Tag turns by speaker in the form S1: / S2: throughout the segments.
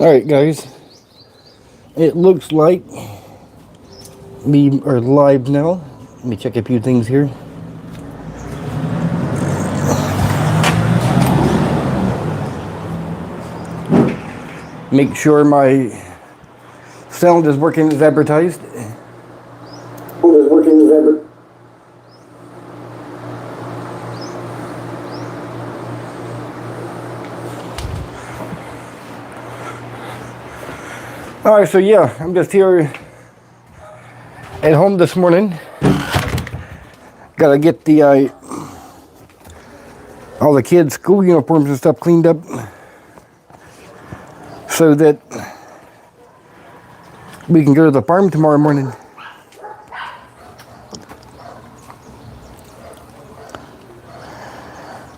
S1: Alright guys, it looks like we are live now. Let me check a few things here. Make sure my sound is working as advertised. Alright, so yeah, I'm just here at home this morning. Gotta get the all the kids' school uniforms and stuff cleaned up so that we can go to the farm tomorrow morning.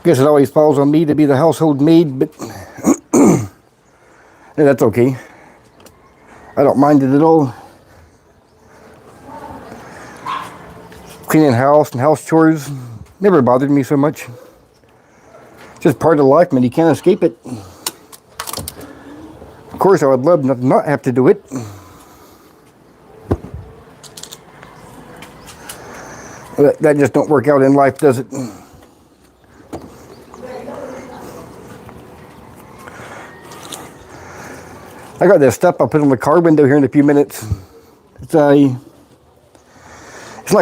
S1: Guess it always falls on me to be the household maid, but yeah, that's okay. I don't mind it at all. Cleaning house and house chores never bothered me so much. Just part of life, man. You can't escape it. Of course, I would love not have to do it. But that just don't work out in life, does it? I got this stuff I'll put on the car window here in a few minutes. It's like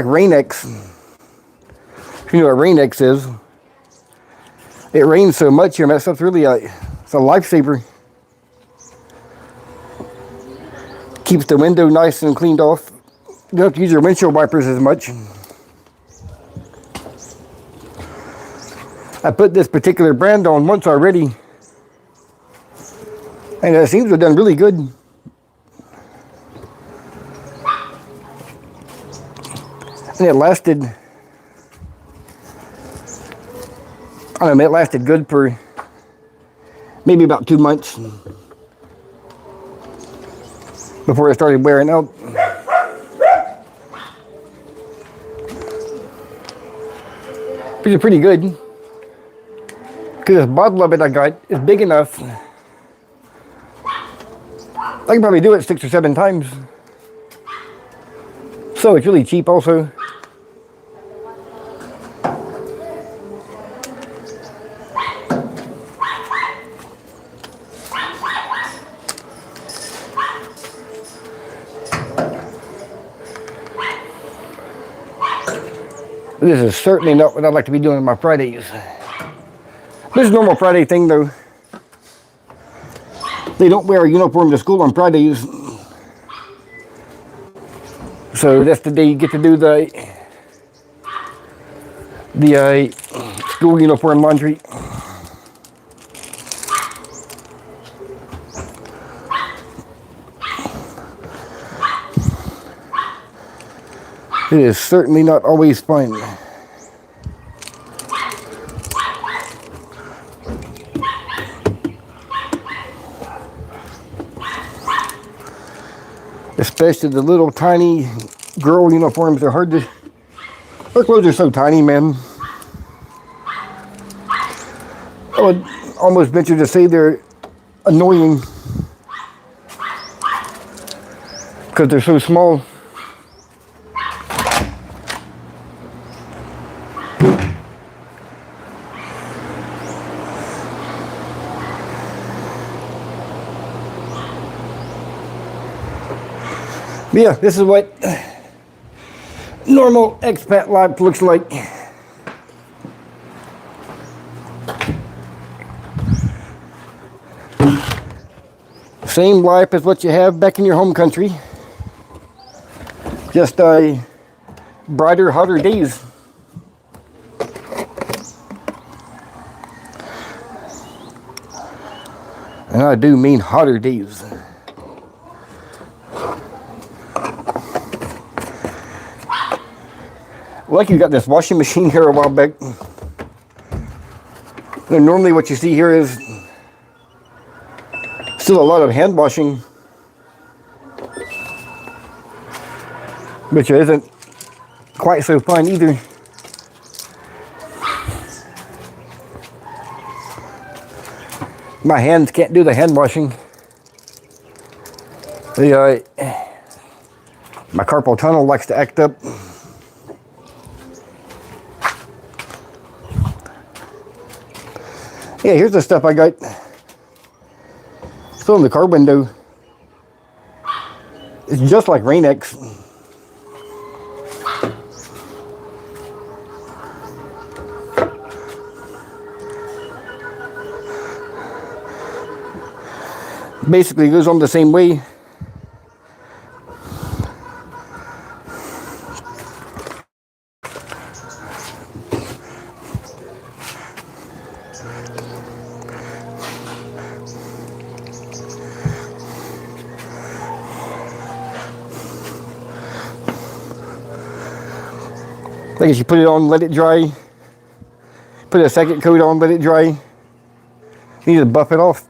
S1: Rain-X. If you know what Rain-X is, it rains so much here, man. That stuff's really it's a lifesaver. Keeps the window nice and cleaned off. You don't have to use your windshield wipers as much. I put this particular brand on once already, and it seems to have done really good. And it lasted, I don't know, it lasted good for maybe about 2 months before it started wearing out. Which is pretty good, because this bottle of it I got is big enough. I can probably do it 6 or 7 times. So it's really cheap also. This is certainly not what I'd like to be doing on my Fridays. This is a normal Friday thing though. They don't wear a uniform to school on Fridays. So that's the day you get to do the school uniform laundry. It is certainly not always fun. Especially the little tiny girl uniforms. They're hard to, their clothes are so tiny, man. I would almost venture to say they're annoying because they're so small. But yeah, this is what normal expat life looks like. Same life as what you have back in your home country. Just brighter, hotter days. And I do mean hotter days. Like you got this washing machine here a while back. And normally what you see here is still a lot of hand washing, which isn't quite so fun either. My hands can't do the hand washing. The, my carpal tunnel likes to act up. Yeah, here's the stuff I got. Still in the car window. It's just like Rain-X. Basically goes on the same way. I guess you put it on, let it dry. Put a second coat on, let it dry. Need to buff it off.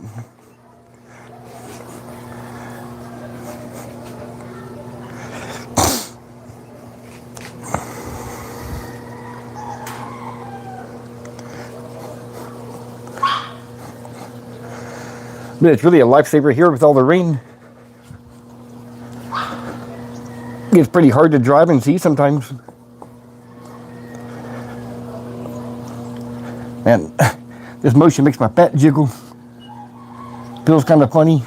S1: But it's really a lifesaver here with all the rain. It's pretty hard to drive and see sometimes. Man, this motion makes my fat jiggle. Feels kind of funny.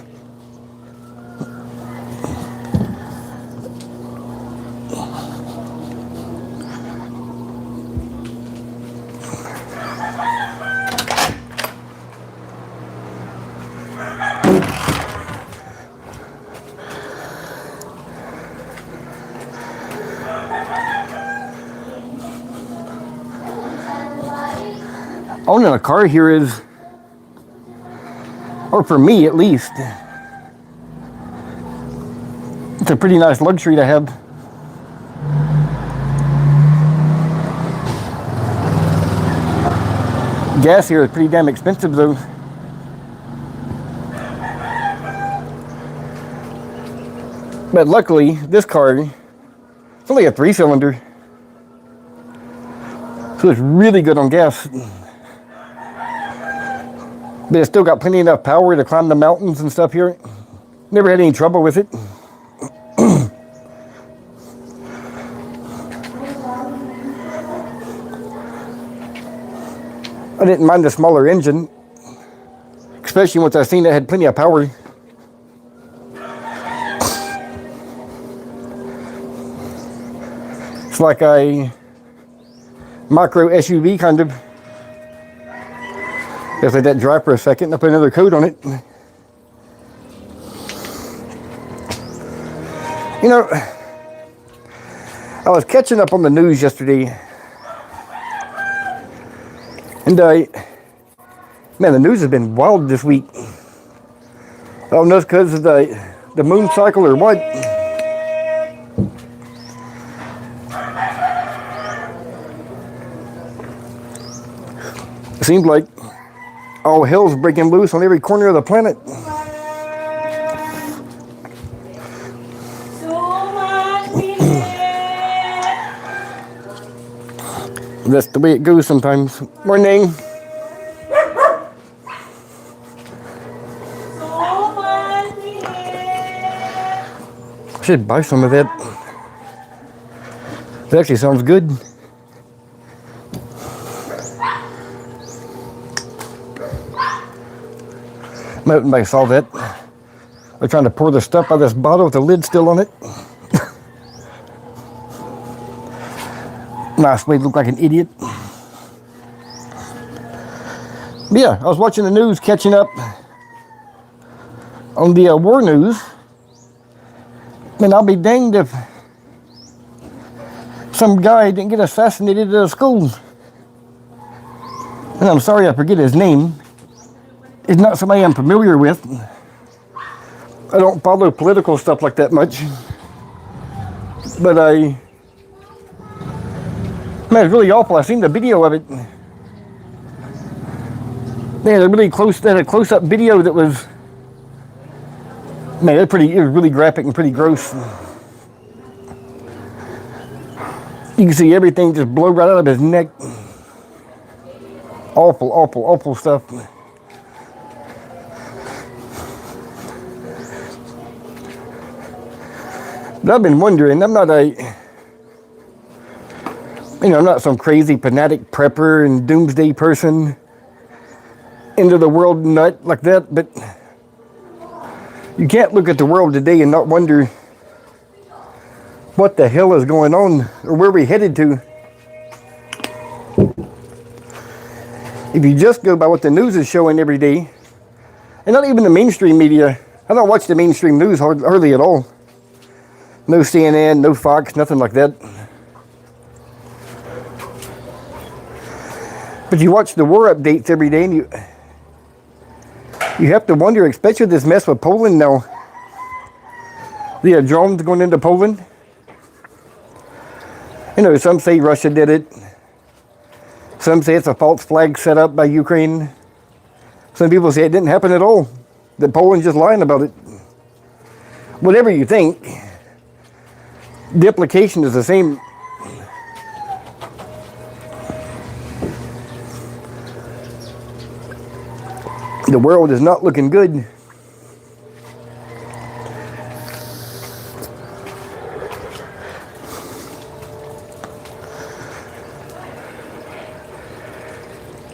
S1: Owning a car here is, or for me at least, it's a pretty nice luxury to have. Gas here is pretty damn expensive though. But luckily, this car, it's only a 3-cylinder. So it's really good on gas. But it's still got plenty enough power to climb the mountains and stuff here. Never had any trouble with it. I didn't mind the smaller engine, especially once I seen it had plenty of power. It's like a micro SUV kind of. Just let that dry for a second and I'll put another coat on it. You know, I was catching up on the news yesterday. And man, the news has been wild this week. I don't know if it's because of the moon cycle or what. It seems like all hell's breaking loose on every corner of the planet. That's the way it goes sometimes. Morning. I should buy some of that. It actually sounds good. I saw that. They're trying to pour the stuff out of this bottle with the lid still on it. Nice way to look like an idiot. But yeah, I was watching the news, catching up on the war news. Man, I'll be danged if some guy didn't get assassinated at a school. And I'm sorry I forget his name. It's not somebody I'm familiar with. I don't follow political stuff like that much. But man, it's really awful. I seen the video of it. They had a really close-up video that was, man, it was really graphic and pretty gross. You can see everything just blow right out of his neck. Awful, awful, awful stuff. But I've been wondering, I'm not some crazy fanatic prepper and doomsday person, end of the world nut like that, but you can't look at the world today and not wonder what the hell is going on or where we're headed to. If you just go by what the news is showing every day, and not even the mainstream media, I don't watch the mainstream news hardly at all. No CNN, no Fox, nothing like that. But you watch the war updates every day, and you have to wonder, especially this mess with Poland now. The drones going into Poland. Some say Russia did it. Some say it's a false flag set up by Ukraine. Some people say it didn't happen at all, that Poland's just lying about it. Whatever you think, the implication is the same. The world is not looking good.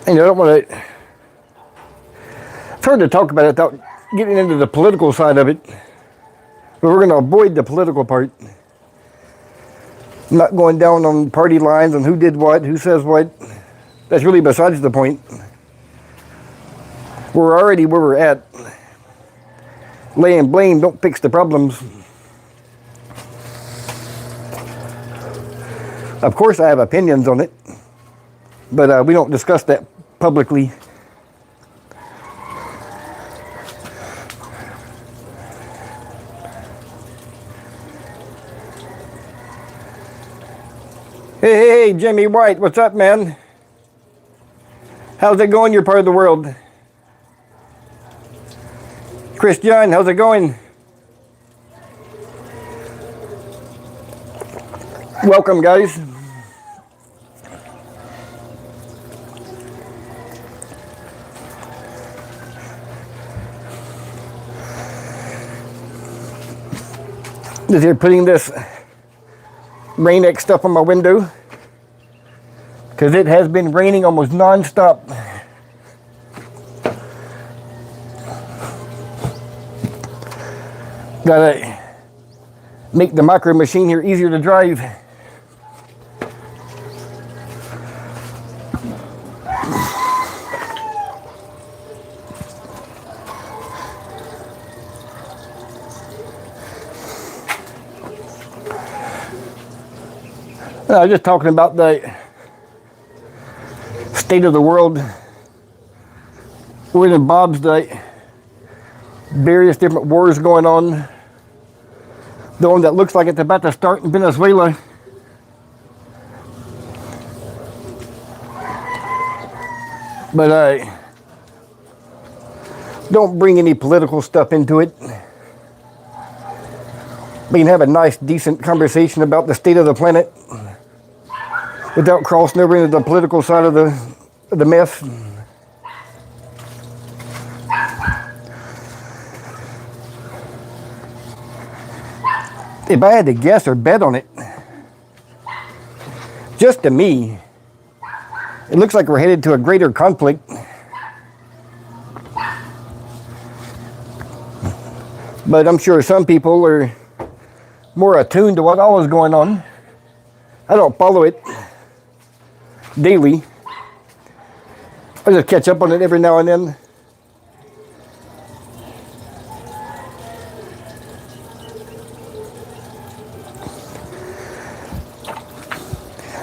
S1: And I don't want to... It's hard to talk about it without getting into the political side of it. But we're going to avoid the political part. I'm not going down on party lines on who did what, who says what. That's really besides the point. We're already where we're at. Laying blame don't fix the problems. Of course I have opinions on it, but we don't discuss that publicly. Hey, Jimmy White, what's up, man? How's it going, your part of the world? Chris John, how's it going? Welcome, guys. They're putting this Rain-X stuff on my window because it has been raining almost non-stop. Gotta make the micro machine here easier to drive. I was just talking about the state of the world. We're in Bob's day. Various different wars going on. The one that looks like it's about to start in Venezuela. But don't bring any political stuff into it. We can have a nice, decent conversation about the state of the planet without crossing over into the political side of the mess. If I had to guess or bet on it, just to me, it looks like we're headed to a greater conflict. But I'm sure some people are more attuned to what all is going on. I don't follow it daily. I just catch up on it every now and then.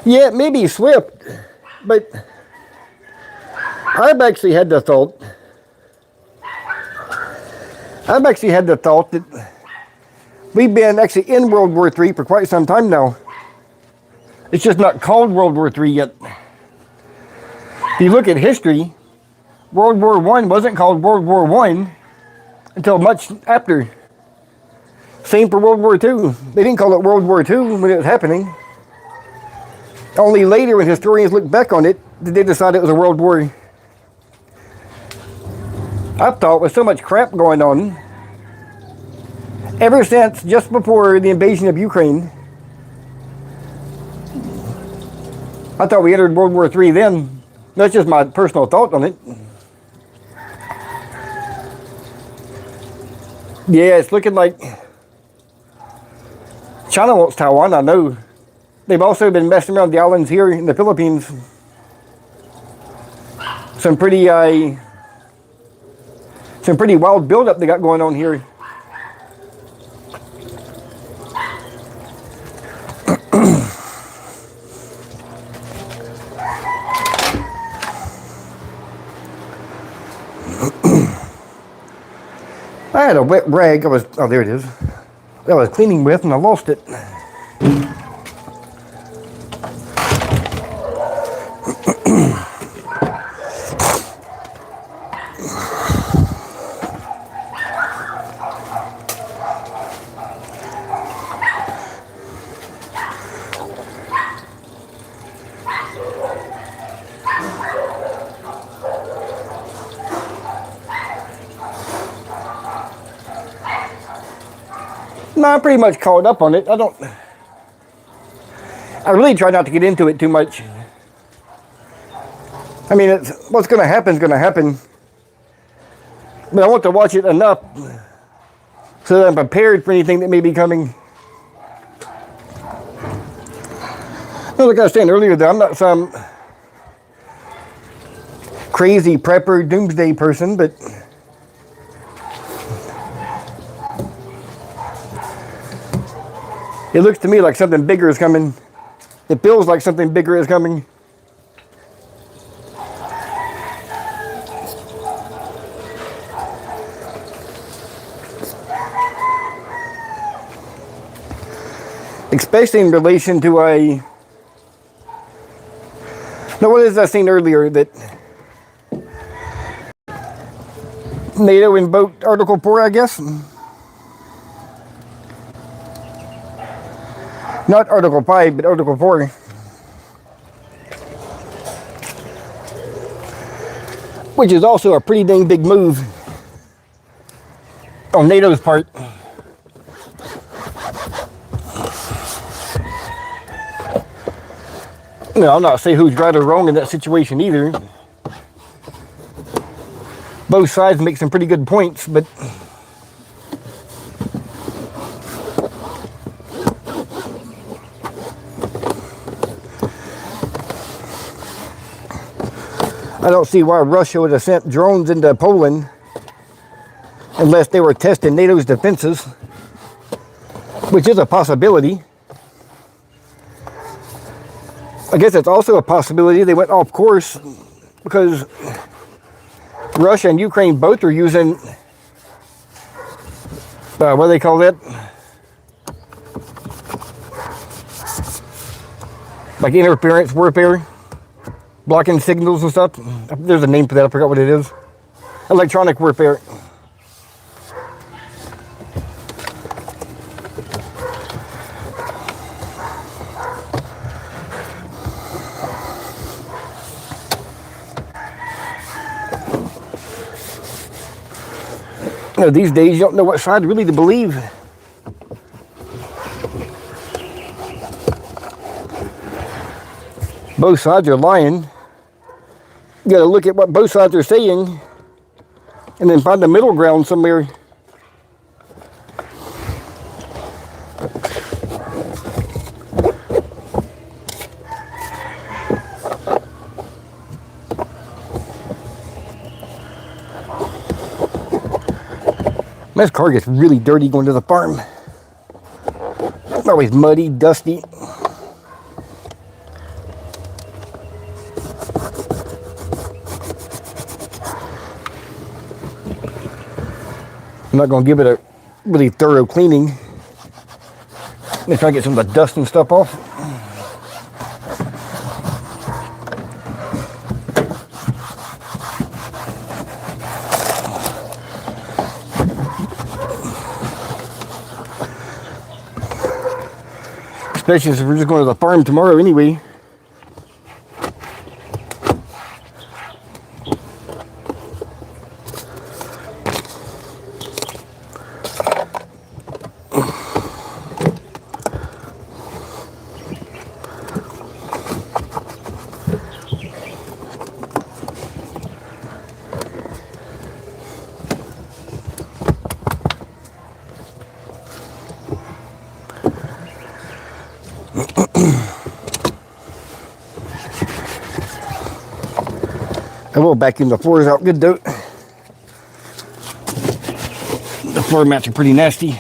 S1: Yeah, maybe swift, but I've actually had the thought that we've been actually in World War III for quite some time now. It's just not called World War III yet. If you look at history, World War I wasn't called World War I until much after. Same for World War II. They didn't call it World War II when it was happening. Only later, when historians look back on it, did they decide it was a world war. I thought with so much crap going on, Ever since just before the invasion of Ukraine, I thought we entered World War III then. That's just my personal thought on it. Yeah, it's looking like China wants Taiwan, I know. They've also been messing around the islands here in the Philippines. Some pretty wild buildup they got going on here. I had a wet rag. Oh, there it is. I was cleaning with, and I lost it. No, I'm pretty much caught up on it. I really try not to get into it too much. I mean, what's going to happen is going to happen. But I want to watch it enough so that I'm prepared for anything that may be coming. Well, like I was saying earlier, though, I'm not some crazy prepper doomsday person, but it looks to me like something bigger is coming. It feels like something bigger is coming. Especially in relation to now what is I seen earlier that NATO invoked Article 4, I guess? Not Article 5, but Article 4. Which is also a pretty dang big move on NATO's part. No, I'm not saying who's right or wrong in that situation either. Both sides make some pretty good points, but I don't see why Russia would have sent drones into Poland unless they were testing NATO's defenses, which is a possibility. I guess it's also a possibility they went off course because Russia and Ukraine both are using, what do they call that? Like interference warfare, blocking signals and stuff. There's a name for that, I forgot what it is. Electronic warfare. You know, these days you don't know what side really to believe. Both sides are lying. You gotta look at what both sides are saying and then find the middle ground somewhere. This car gets really dirty going to the farm. It's always muddy, dusty. I'm not going to give it a really thorough cleaning. I'm trying to get some of the dust and stuff off. Especially since we're just going to the farm tomorrow anyway. we'll vacuum the floors out good though. The floor mats are pretty nasty.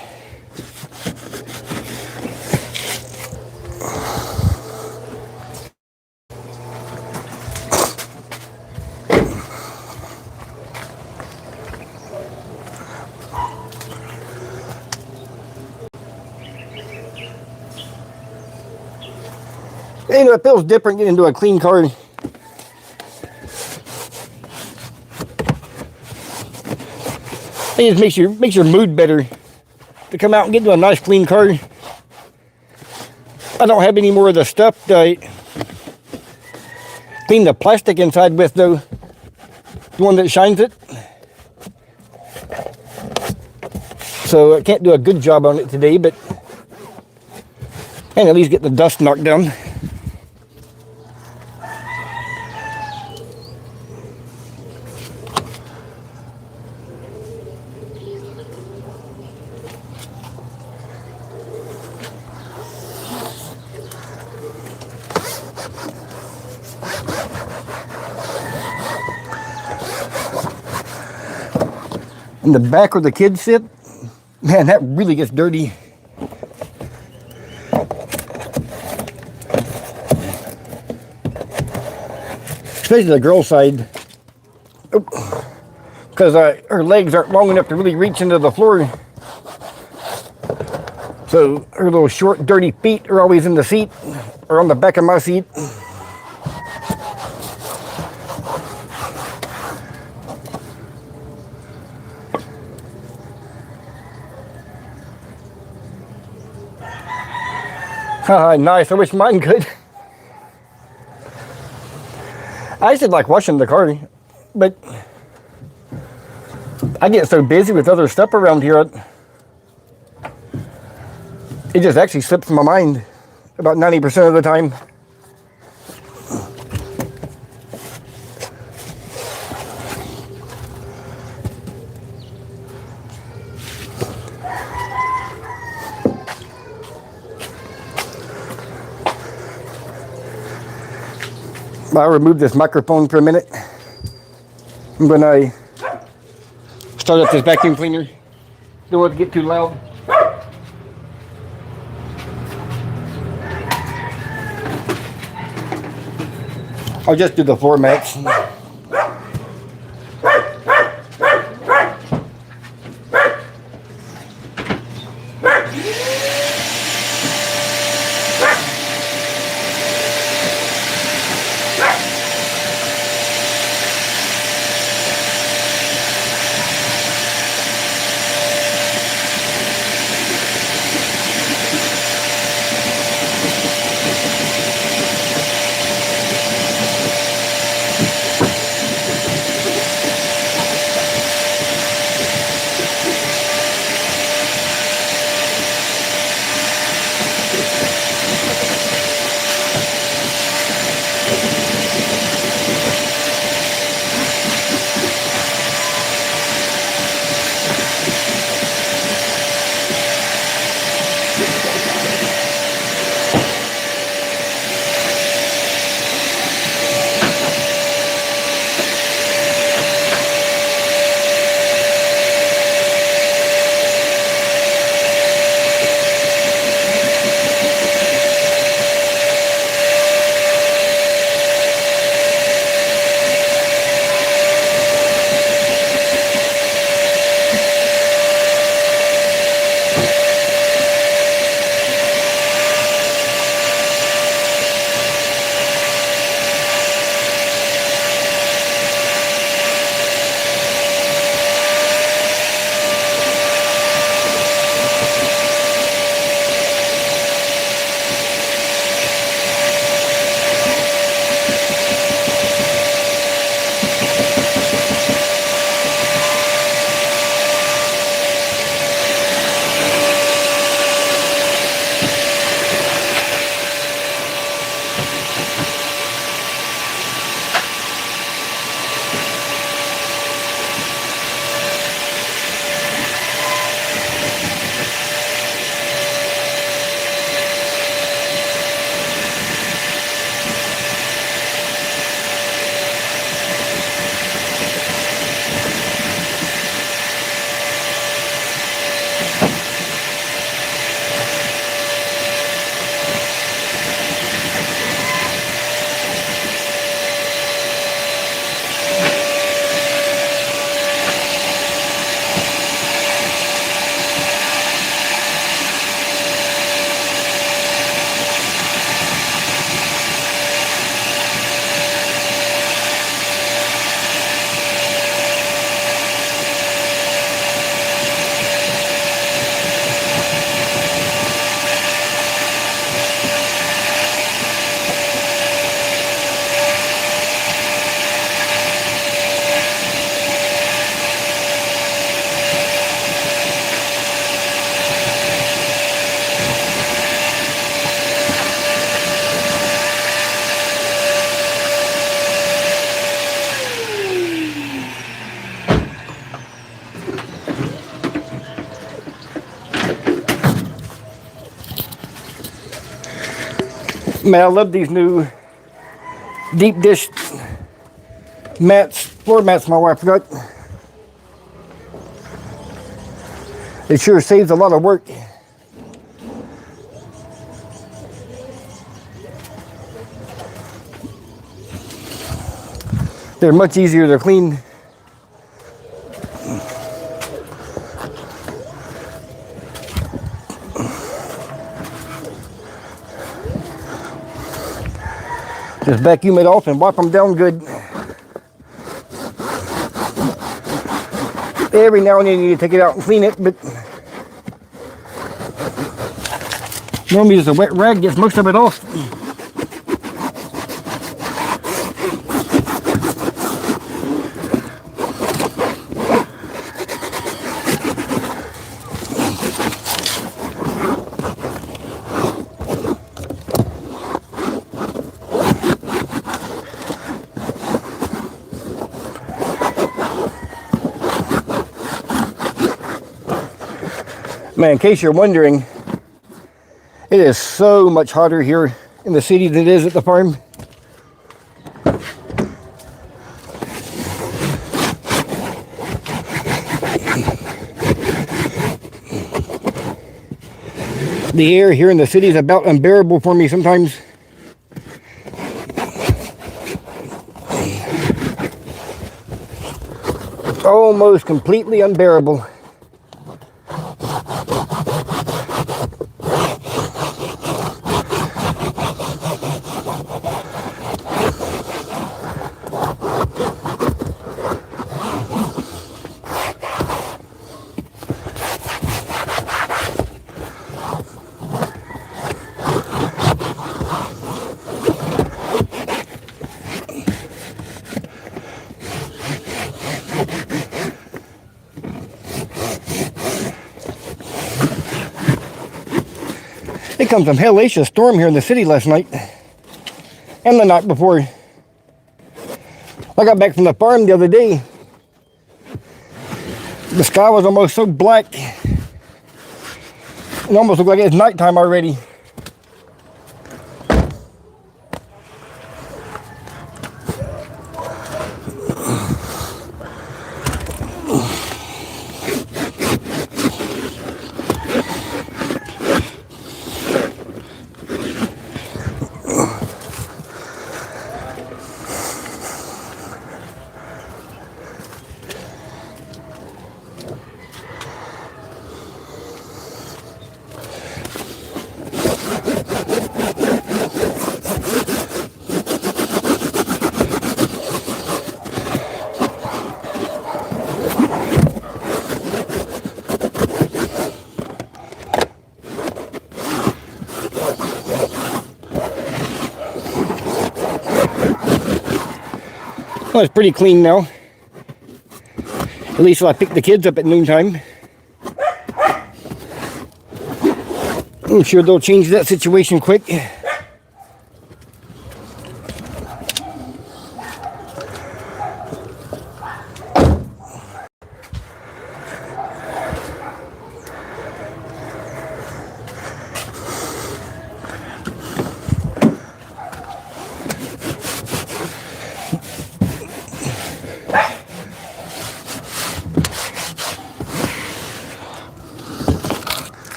S1: You know, it feels different getting into a clean car. It just makes your mood better to come out and get into a nice clean car. I don't have any more of the stuff to clean the plastic inside with though. The one that shines it. So I can't do a good job on it today, but I can at least get the dust knocked down. In the back where the kids sit, man, that really gets dirty. Especially the girl side. Because her legs aren't long enough to really reach into the floor. So her little short, dirty feet are always in the seat, or on the back of my seat. Nice, I wish mine could. I used to like washing the car, but I get so busy with other stuff around here, it just actually slips my mind about 90% of the time. I'll remove this microphone for a minute. When I start up this vacuum cleaner, don't want it to get too loud. I'll just do the floor mats. Man, I love these new deep dish mats, floor mats my wife got. It sure saves a lot of work. They're much easier to clean. Just vacuum it off and wipe them down good. Every now and then you need to take it out and clean it, but normally just a wet rag gets most of it off. Man, in case you're wondering, it is so much hotter here in the city than it is at the farm. The air here in the city is about unbearable for me sometimes. Almost completely unbearable. It comes some hellacious storm here in the city last night and the night before. I got back from the farm the other day. The sky was almost so black. It almost looked like it's nighttime already. Well, it's pretty clean now. At least I pick the kids up at noontime. I'm sure they'll change that situation quick.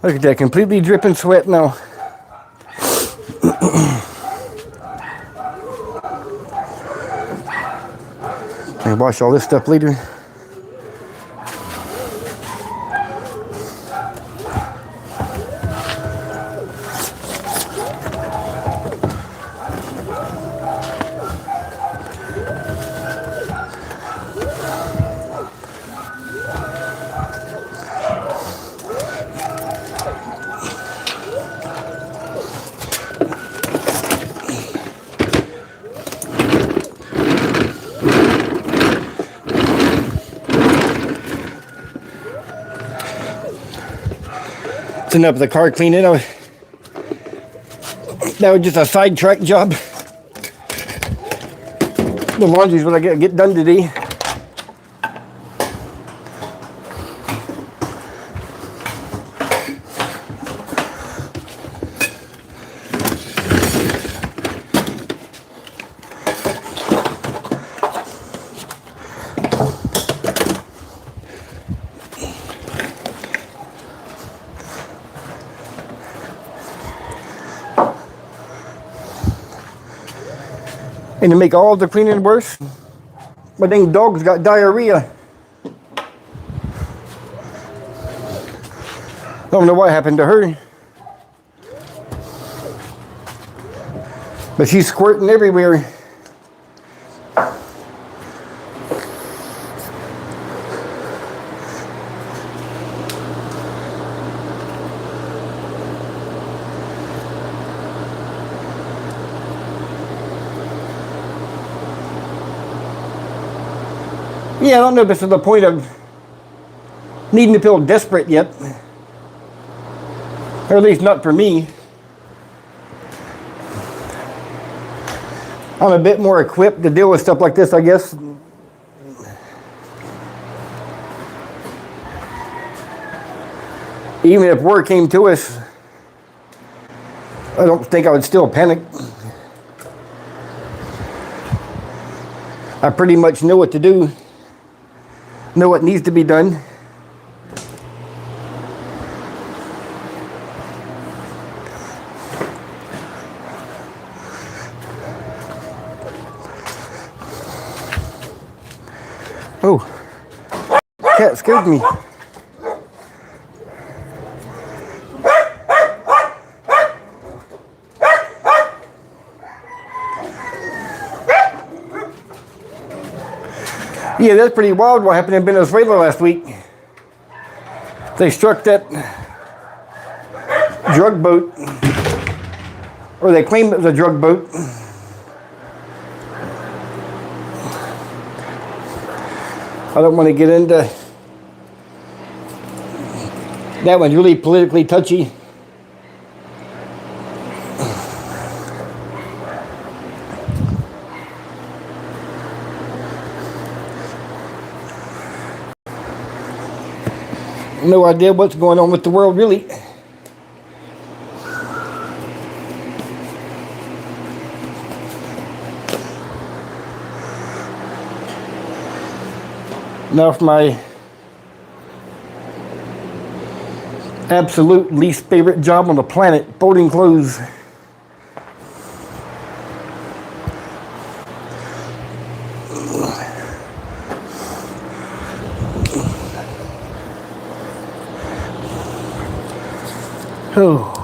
S1: Look at that, completely dripping sweat now. I wash all this stuff later. Setting up the car cleaning. That was just a sidetrack job. The laundry's what I get done today. And to make all the cleaning worse, my dang dog's got diarrhea. I don't know what happened to her. But she's squirting everywhere. Yeah, I don't know if this is the point of needing to feel desperate yet. Or at least not for me. I'm a bit more equipped to deal with stuff like this, I guess. Even if war came to us, I don't think I would still panic. I pretty much know what to do. Know what needs to be done. Oh, cat scared me. Yeah, that's pretty wild what happened in Venezuela last week. They struck that drug boat, or they claimed it was a drug boat. I don't want to get into that one's really politically touchy. No idea what's going on with the world, really. Now for my absolute least favorite job on the planet, folding clothes. Oh.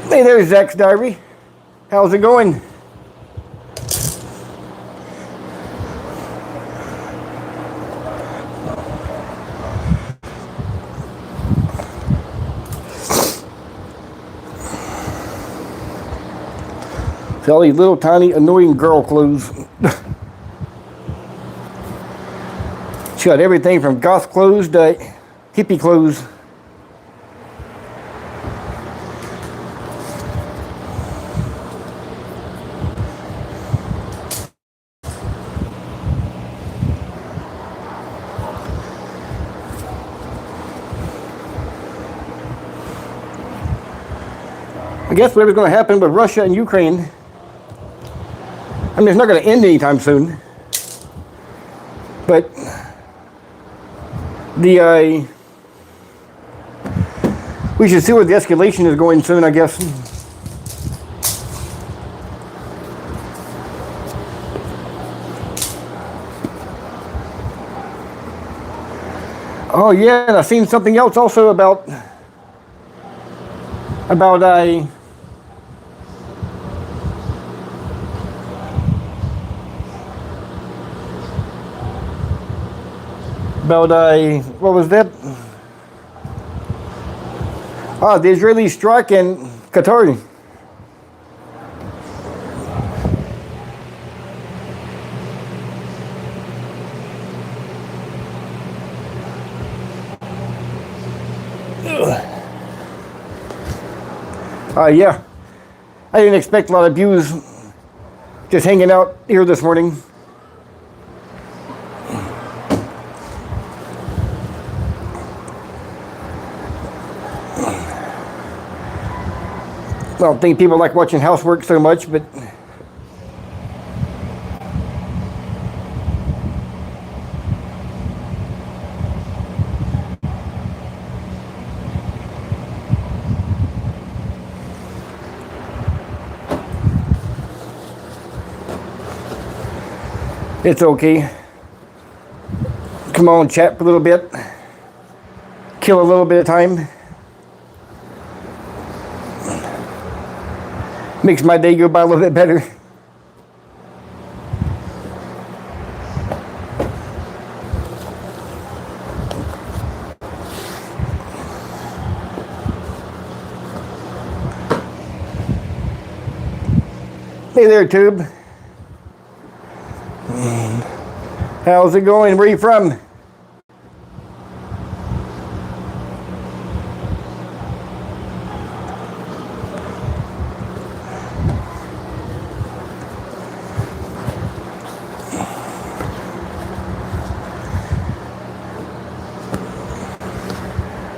S1: Hey, there's Zach's diary. How's it going? All these little tiny annoying girl clothes. She got everything from goth clothes to hippie clothes. I guess whatever's going to happen with Russia and Ukraine, I mean, it's not going to end anytime soon. But we should see where the escalation is going soon, I guess. Oh yeah, and I've seen something else also about what was that? The Israeli strike in Qatar. Yeah, I didn't expect a lot of views just hanging out here this morning. I don't think people like watching housework so much, but it's okay. Come on, chat for a little bit. Kill a little bit of time. Makes my day go by a little bit better. Hey there, Tube. How's it going? Where are you from?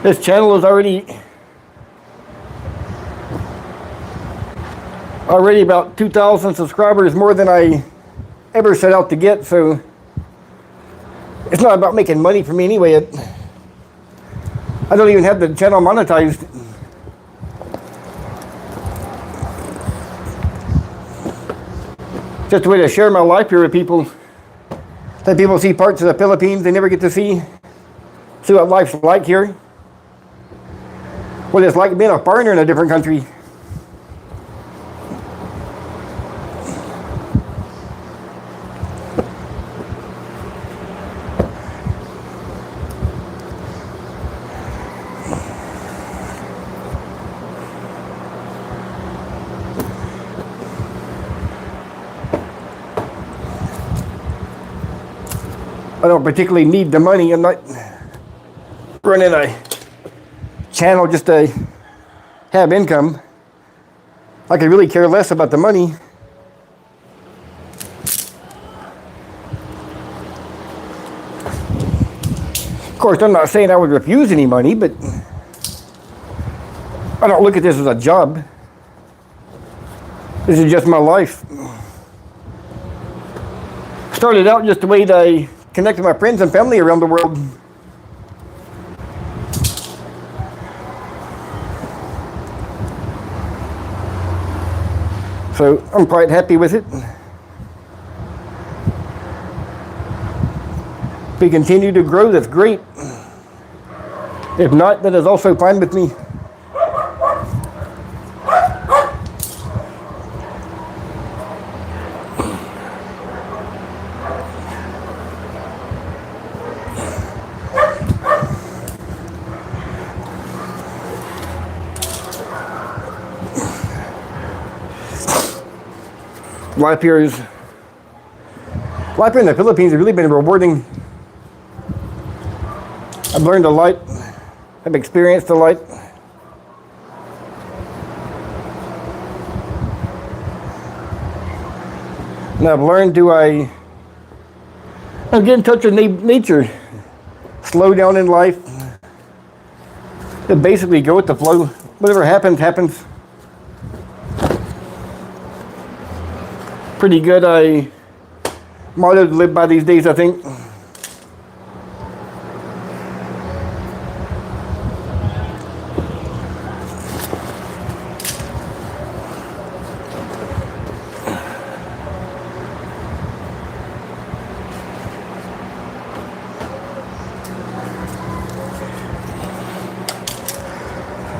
S1: This channel is already about 2,000 subscribers, more than I ever set out to get, so it's not about making money for me anyway. I don't even have the channel monetized. Just a way to share my life here with people. Let people see parts of the Philippines they never get to see what life's like here. What it's like being a foreigner in a different country. I don't particularly need the money. I'm not running a channel just to have income. I could really care less about the money. Of course, I'm not saying I would refuse any money, but I don't look at this as a job. This is just my life. Started out just the way that I connect with my friends and family around the world. So I'm quite happy with it. If we continue to grow, that's great. If not, that is also fine with me. Life here in the Philippines has really been rewarding. I've learned a lot. I've experienced a lot. And I've learned to get in touch with nature. Slow down in life. To basically go with the flow. Whatever happens, happens. Pretty good motto to live by these days, I think.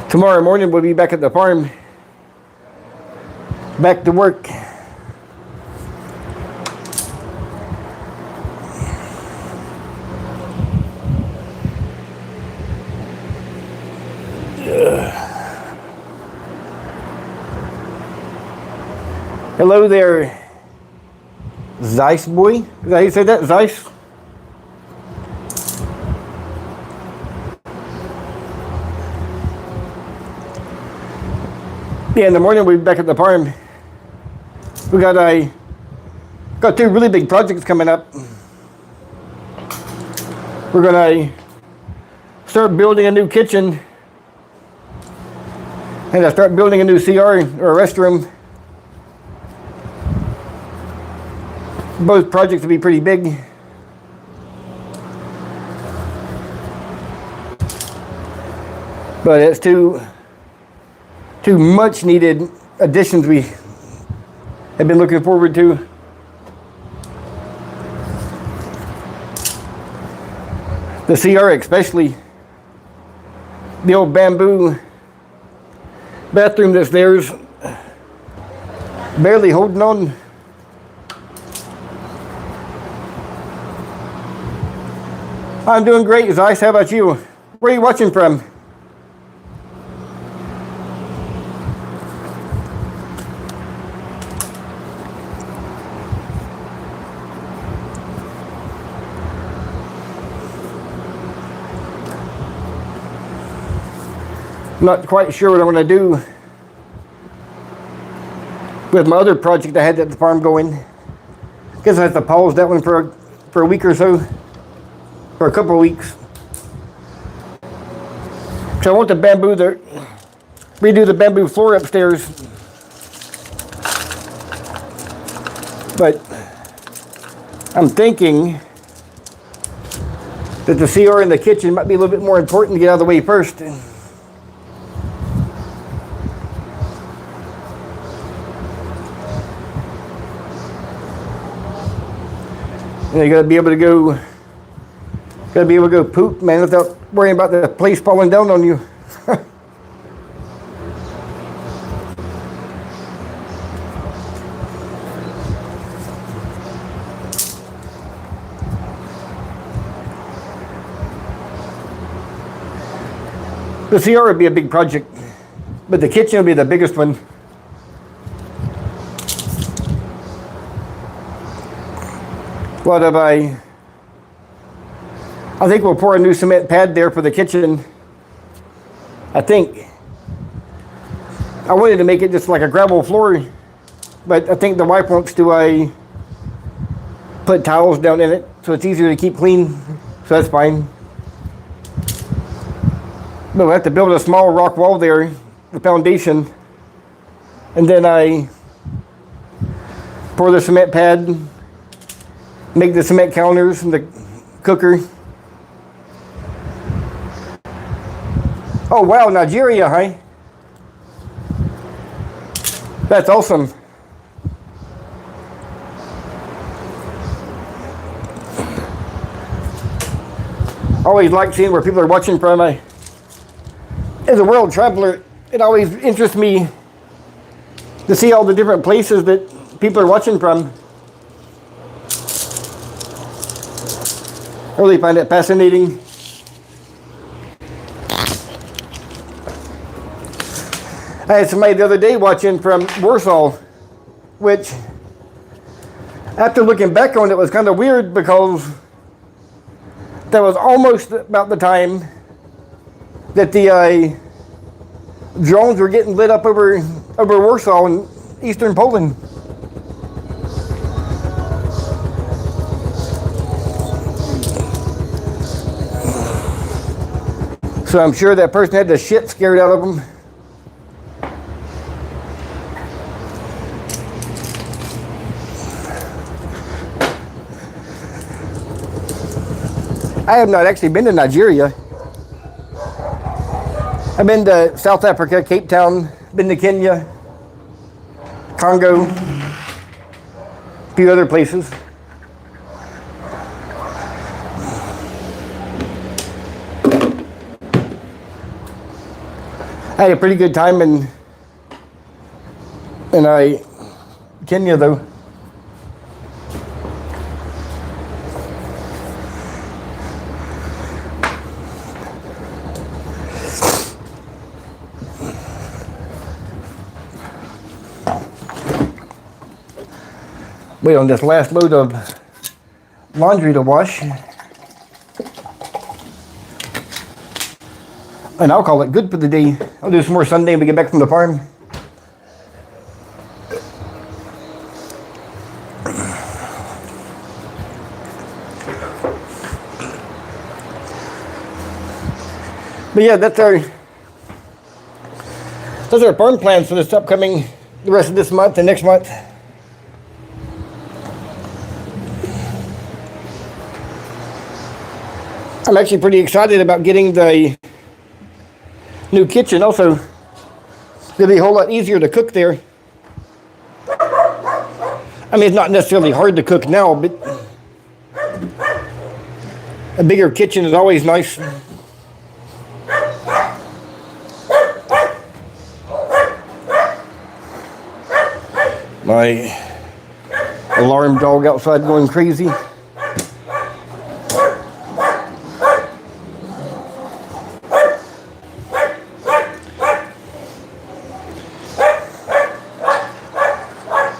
S1: Tomorrow morning we'll be back at the farm. Back to work. Hello there, Zeiss boy. Is that how you say that? Zeiss? Yeah, in the morning we'll be back at the farm. We got two really big projects coming up. We're gonna start building a new kitchen, and I start building a new CR or a restroom. Both projects will be pretty big. But it's two much needed additions we have been looking forward to. The CR especially. The old bamboo bathroom that's there's barely holding on. I'm doing great, Zeiss. How about you? Where are you watching from? Not quite sure what I'm going to do with my other project I had at the farm going. Guess I have to pause that one for a week or so, for a couple of weeks. So I want redo the bamboo floor upstairs. But I'm thinking that the CR in the kitchen might be a little bit more important to get out of the way first. You gotta be able to go poop, man, without worrying about the place falling down on you. The CR would be a big project, but the kitchen will be the biggest one. What have I think we'll pour a new cement pad there for the kitchen. I think I wanted to make it just like a gravel floor, but I think the wife wants to put tiles down in it so it's easier to keep clean, so that's fine. But we'll have to build a small rock wall there, the foundation, and then I pour the cement pad, make the cement counters and the cooker. Oh wow, Nigeria, huh? That's awesome. Always like seeing where people are watching from. As a world traveler, it always interests me to see all the different places that people are watching from. I really find it fascinating. I had somebody the other day watching from Warsaw, which, after looking back on it, was kind of weird because that was almost about the time that the drones were getting lit up over Warsaw in eastern Poland. So I'm sure that person had the shit scared out of them. I have not actually been to Nigeria. I've been to South Africa, Cape Town, been to Kenya, Congo, a few other places. I had a pretty good time in Kenya though. Wait on this last load of laundry to wash. And I'll call it good for the day. I'll do some more Sunday when we get back from the farm. But yeah, that's our farm plans for this upcoming, the rest of this month and next month. I'm actually pretty excited about getting the new kitchen. Also, it'll be a whole lot easier to cook there. I mean, it's not necessarily hard to cook now, but a bigger kitchen is always nice. My alarm dog outside going crazy.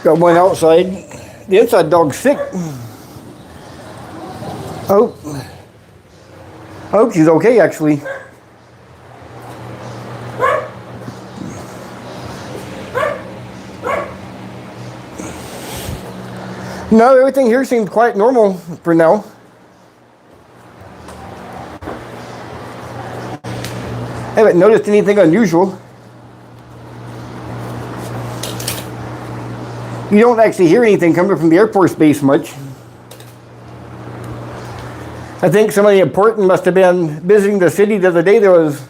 S1: Got one outside. The inside dog's sick. I hope she's okay, actually. No, everything here seems quite normal for now. I haven't noticed anything unusual. You don't actually hear anything coming from the Air Force Base much. I think somebody important must have been visiting the city the other day. There was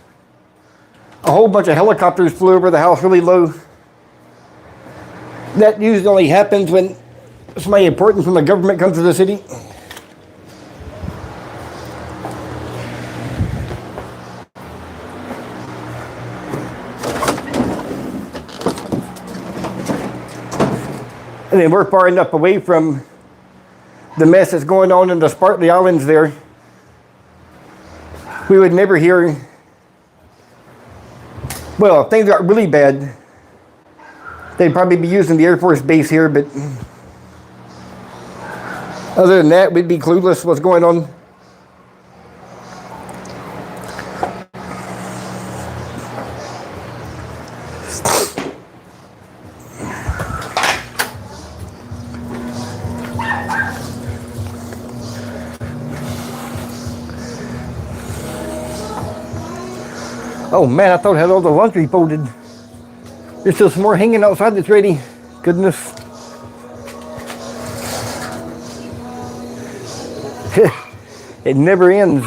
S1: a whole bunch of helicopters flew over the house really low. That usually only happens when somebody important from the government comes to the city. And then we're far enough away from the mess that's going on in the Spratly Islands there. We would never hear, well, if things got really bad, they'd probably be using the Air Force Base here, but other than that, we'd be clueless what's going on. Oh man, I thought I had all the laundry folded. There's still some more hanging outside that's ready. Goodness. It never ends.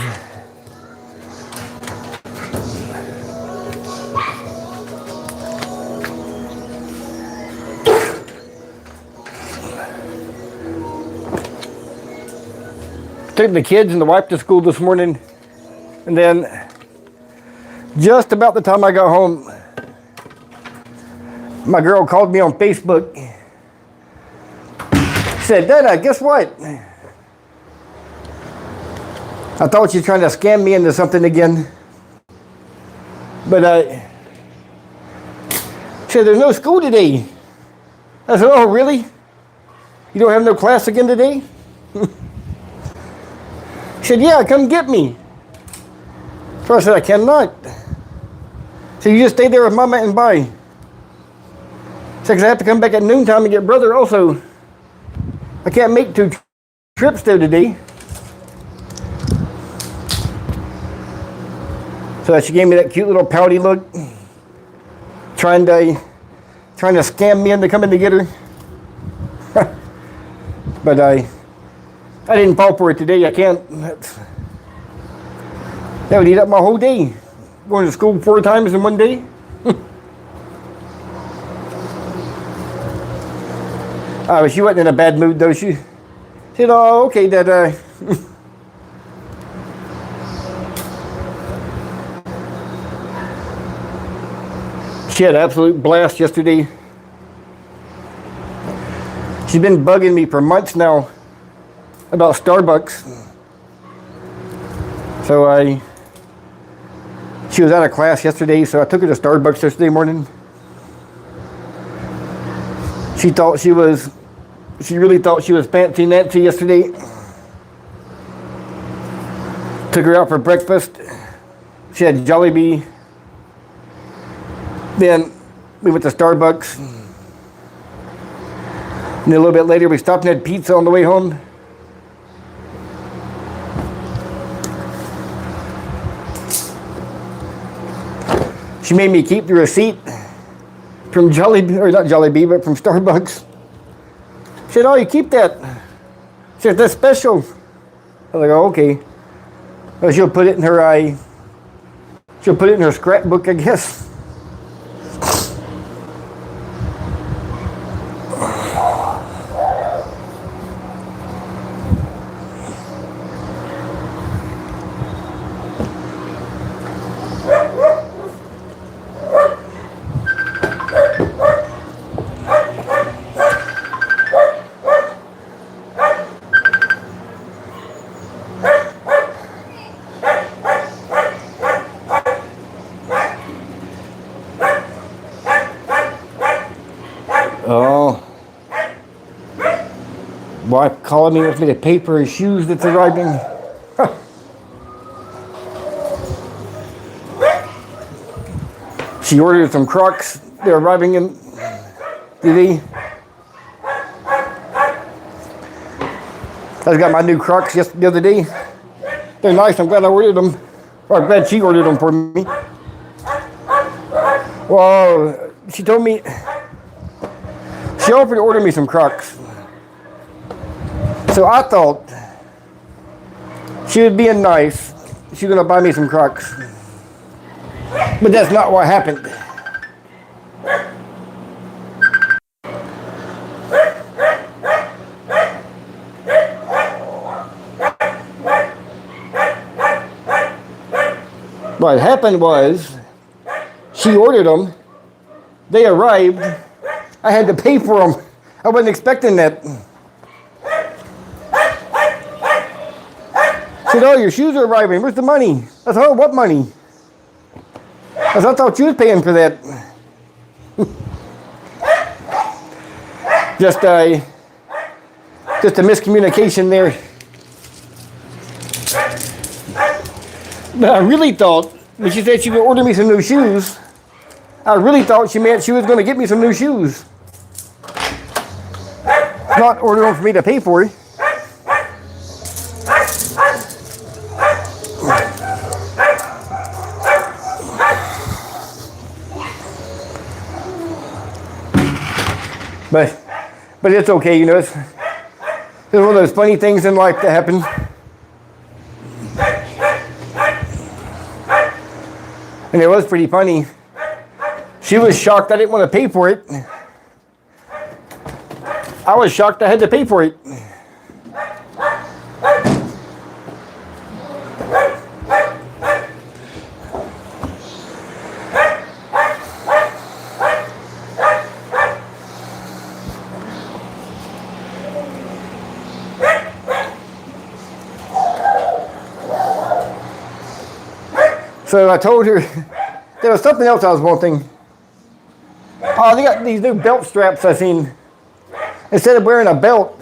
S1: Took the kids and the wife to school this morning, and then just about the time I got home, my girl called me on Facebook. She said, "Dada, guess what? I thought she was trying to scam me into something again." But she said, "There's no school today." I said, "Oh, really? You don't have no class again today?" She said, "Yeah, come get me." So I said, "I cannot." So you just stay there with Mama and bye. So I have to come back at noontime and get brother also. I can't make 2 trips there today. So she gave me that cute little pouty look, trying to scam me into coming to get her. But I didn't fall for it today. I can't. That would eat up my whole day. Going to school 4 times in one day. But she wasn't in a bad mood though. She said, "Oh, okay, Dad." She had an absolute blast yesterday. She's been bugging me for months now about Starbucks. So she was out of class yesterday, so I took her to Starbucks yesterday morning. She really thought she was fancy Nancy yesterday. Took her out for breakfast. She had Jollibee. Then we went to Starbucks. And then a little bit later, we stopped and had pizza on the way home. She made me keep the receipt from Jollibee, or not Jollibee, but from Starbucks. She said, oh, you keep that. She said, that's special. I was like, oh, okay. Well, she'll put it in her she'll put it in her scrapbook, I guess. Oh. Wife calling me with me to pay for his shoes that's arriving. She ordered some Crocs. They're arriving in today. I got my new Crocs just the other day. They're nice. I'm glad I ordered them. Or I'm glad she ordered them for me. Well, she told me she offered to order me some Crocs. So I thought she was being nice. She was going to buy me some Crocs. But that's not what happened. What happened was, she ordered them, they arrived, I had to pay for them. I wasn't expecting that. She said, oh, your shoes are arriving, where's the money? I said, oh, what money? I said, I thought you was paying for that. Just a miscommunication there. But I really thought, when she said she would order me some new shoes, I really thought she meant she was going to get me some new shoes. Not order them for me to pay for it. But it's okay, you know, it's one of those funny things in life that happen. And it was pretty funny. She was shocked I didn't want to pay for it. I was shocked I had to pay for it. So I told her there was something else I was wanting. Oh, they got these new belt straps I seen. Instead of wearing a belt,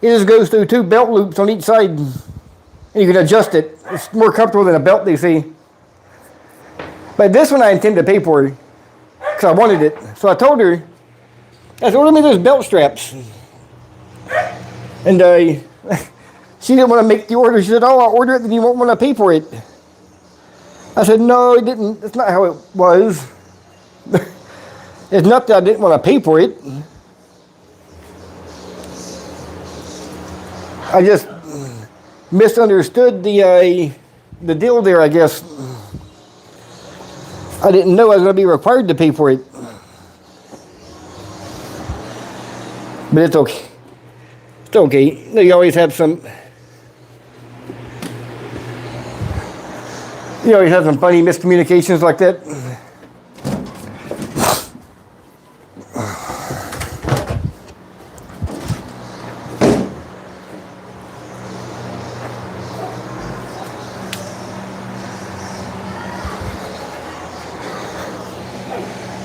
S1: it just goes through 2 belt loops on each side, and you can adjust it. It's more comfortable than a belt, they say. But this one I intend to pay for because I wanted it. So I told her, I said, order me those belt straps. And she didn't want to make the order. She said, oh, I'll order it, then you won't want to pay for it. I said, no, it didn't. That's not how it was. It's not that I didn't want to pay for it. I just misunderstood the deal there, I guess. I didn't know I was going to be required to pay for it. But it's okay. It's okay. You know, you always have some... You always have some funny miscommunications like that.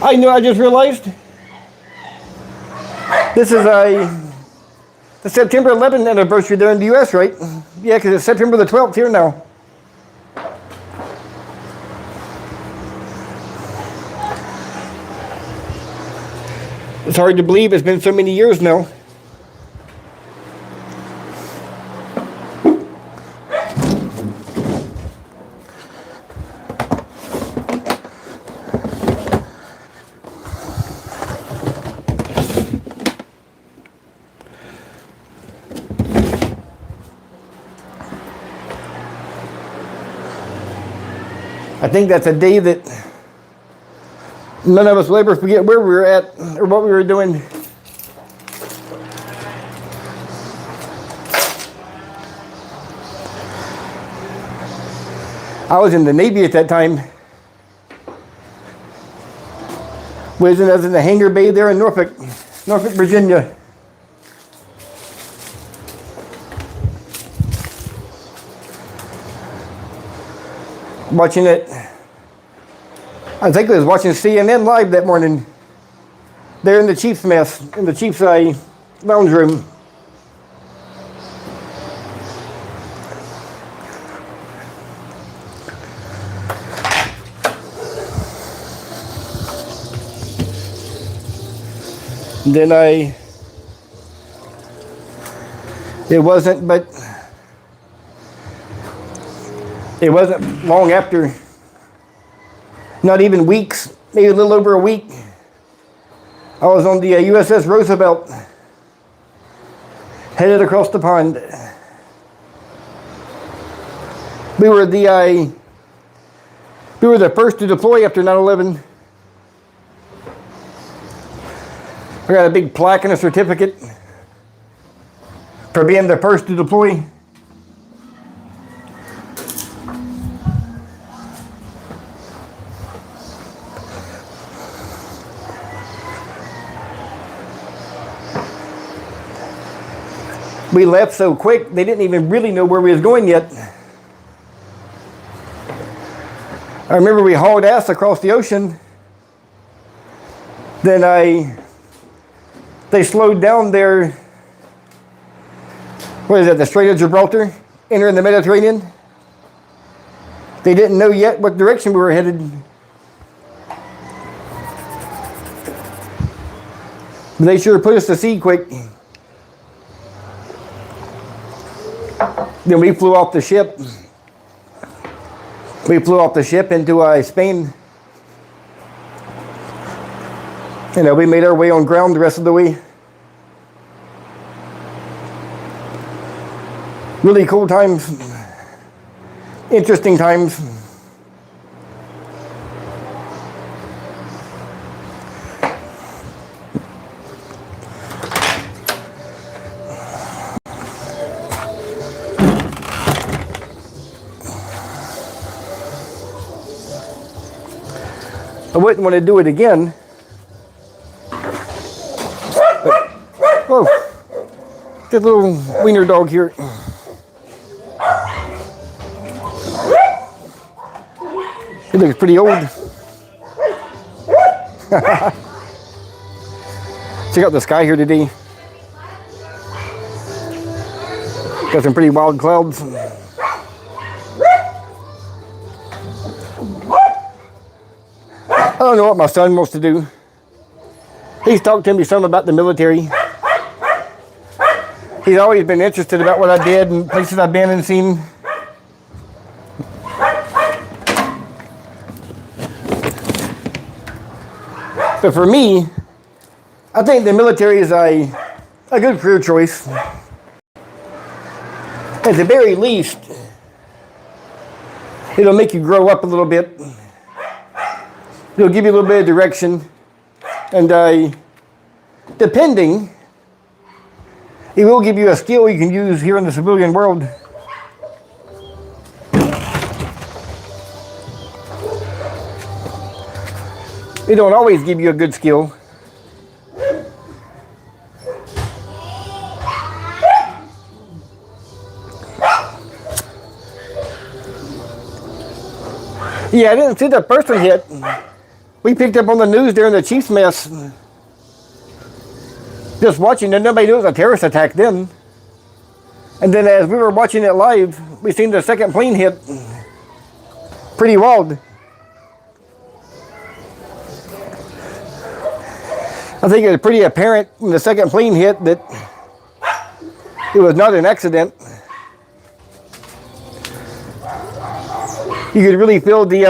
S1: I know, I just realized this is the September 11th anniversary there in the U.S., right? Yeah, because it's September the 12th here now. It's hard to believe it's been so many years now. I think that's a day that none of us will ever forget where we were at or what we were doing. I was in the Navy at that time. I was in the hangar bay there in Norfolk, Virginia. Watching it. I think I was watching CNN live that morning. There in the chief's mess, in the chief's lounge room. And then it wasn't long after, not even weeks, maybe a little over a week, I was on the USS Roosevelt, headed across the pond. We were the first to deploy after 9/11. I got a big plaque and a certificate for being the first to deploy. We left so quick, they didn't even really know where we was going yet. I remember we hauled ass across the ocean. Then they slowed down there. What is that, the Strait of Gibraltar? Entering the Mediterranean. They didn't know yet what direction we were headed. But they sure put us to sea quick. Then we flew off the ship. We flew off the ship into Spain. We made our way on ground the rest of the way. Really cool times. Interesting times. I wouldn't want to do it again. Whoa, this little wiener dog here. He looks pretty old. Check out the sky here today. Got some pretty wild clouds. I don't know what my son wants to do. He's talked to me some about the military. He's always been interested about what I did and places I've been and seen. But for me, I think the military is a good career choice. At the very least, it'll make you grow up a little bit. It'll give you a little bit of direction. And depending, it will give you a skill you can use here in the civilian world. It don't always give you a good skill. Yeah, I didn't see the first one hit. We picked up on the news during the Chiefs mess. Just watching it, nobody knew it was a terrorist attack then. And then as we were watching it live, we seen the second plane hit. Pretty wild. I think it was pretty apparent when the second plane hit that it was not an accident. You could really feel the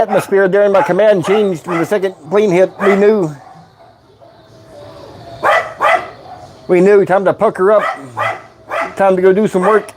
S1: atmosphere there, and my command changed when the second plane hit. We knew time to pucker up, time to go do some work.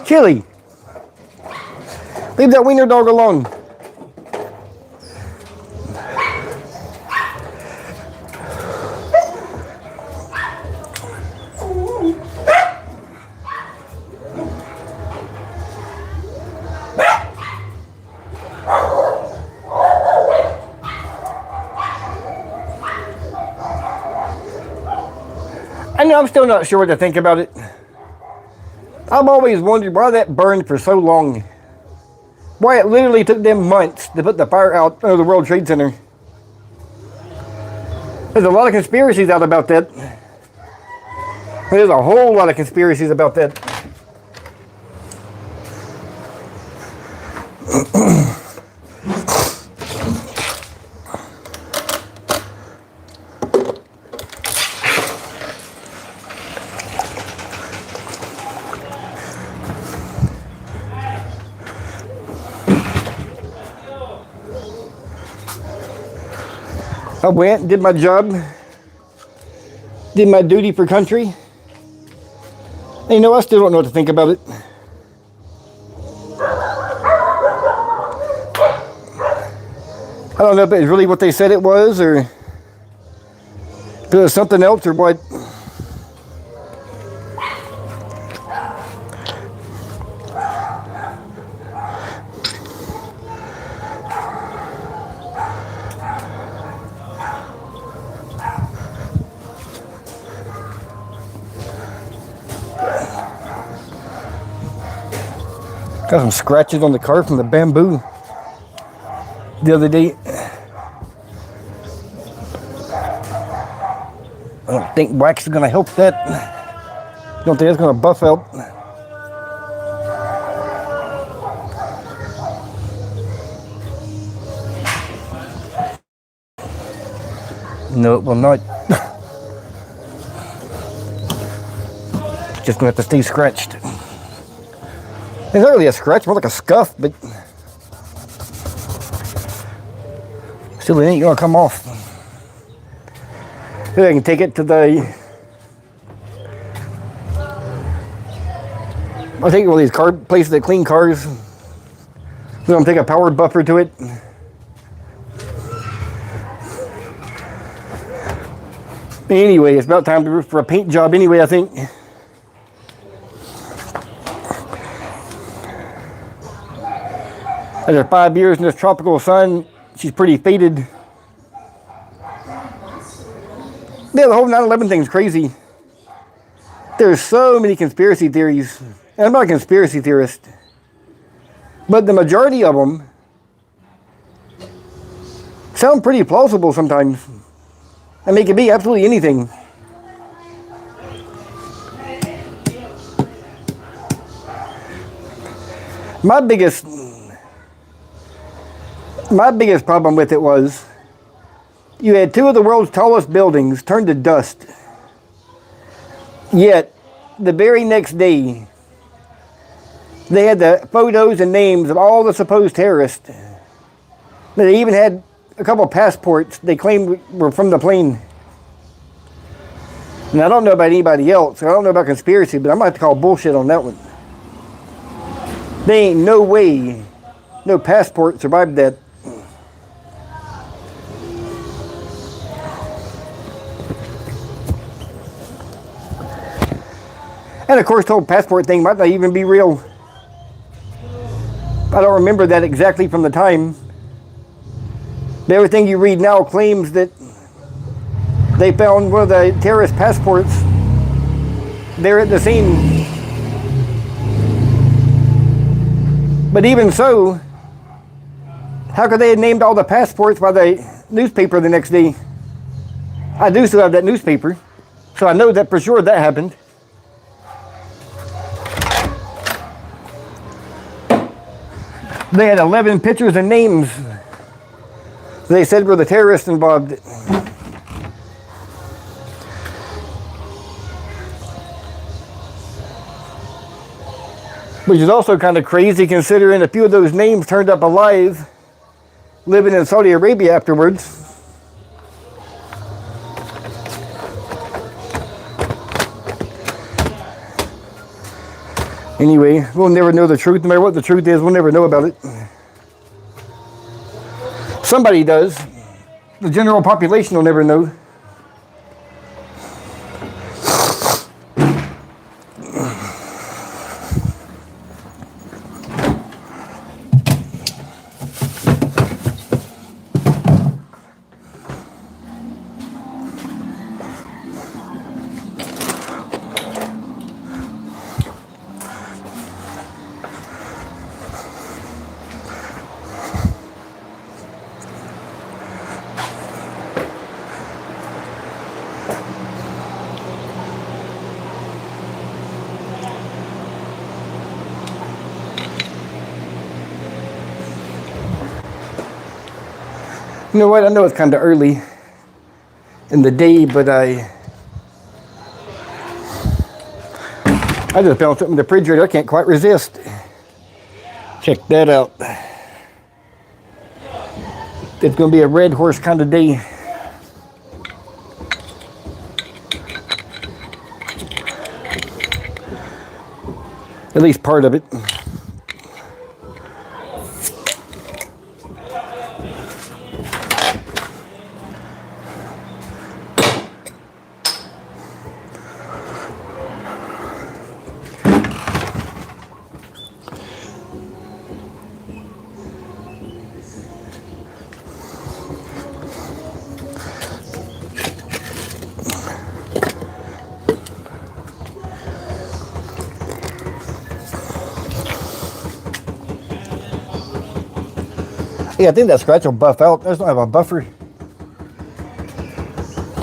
S1: Chili, leave that wiener dog alone. I know I'm still not sure what to think about it. I've always wondered why that burned for so long. Why it literally took them months to put the fire out of the World Trade Center. There's a lot of conspiracies out about that. There's a whole lot of conspiracies about that. I went, did my job, did my duty for country. And you know, I still don't know what to think about it. I don't know if it's really what they said it was, or if it was something else, or what. Got some scratches on the car from the bamboo the other day. I don't think wax is going to help that. Don't think it's going to buff out. No, it will not. Just going to have to stay scratched. It's not really a scratch, more like a scuff, but still it ain't gonna come off. Maybe I can take it to the... I'll take one of these car places that clean cars. Then I'll take a power buffer to it. Anyway, it's about time for a paint job anyway, I think. After 5 years in this tropical sun, she's pretty faded. Yeah, the whole 9/11 thing's crazy. There's so many conspiracy theories. And I'm not a conspiracy theorist. But the majority of them sound pretty plausible sometimes. I mean, it could be absolutely anything. My biggest problem with it was you had two of the world's tallest buildings turned to dust. Yet, the very next day, they had the photos and names of all the supposed terrorists. They even had a couple of passports they claimed were from the plane. And I don't know about anybody else. I don't know about conspiracy, but I might have to call bullshit on that one. There ain't no way no passport survived that. And of course, the whole passport thing might not even be real. I don't remember that exactly from the time. But everything you read now claims that they found one of the terrorist passports there at the scene. But even so, how could they have named all the passports by the newspaper the next day? I do still have that newspaper, so I know that for sure that happened. They had 11 pictures and names they said were the terrorists involved. Which is also kind of crazy considering a few of those names turned up alive, living in Saudi Arabia afterwards. Anyway, we'll never know the truth. No matter what the truth is, we'll never know about it. Somebody does. The general population will never know. You know what? I know it's kind of early in the day, but I just found something in the refrigerator I can't quite resist. Check that out. It's going to be a red horse kind of day. At least part of it. Yeah, I think that scratch will buff out. I just don't have a buffer.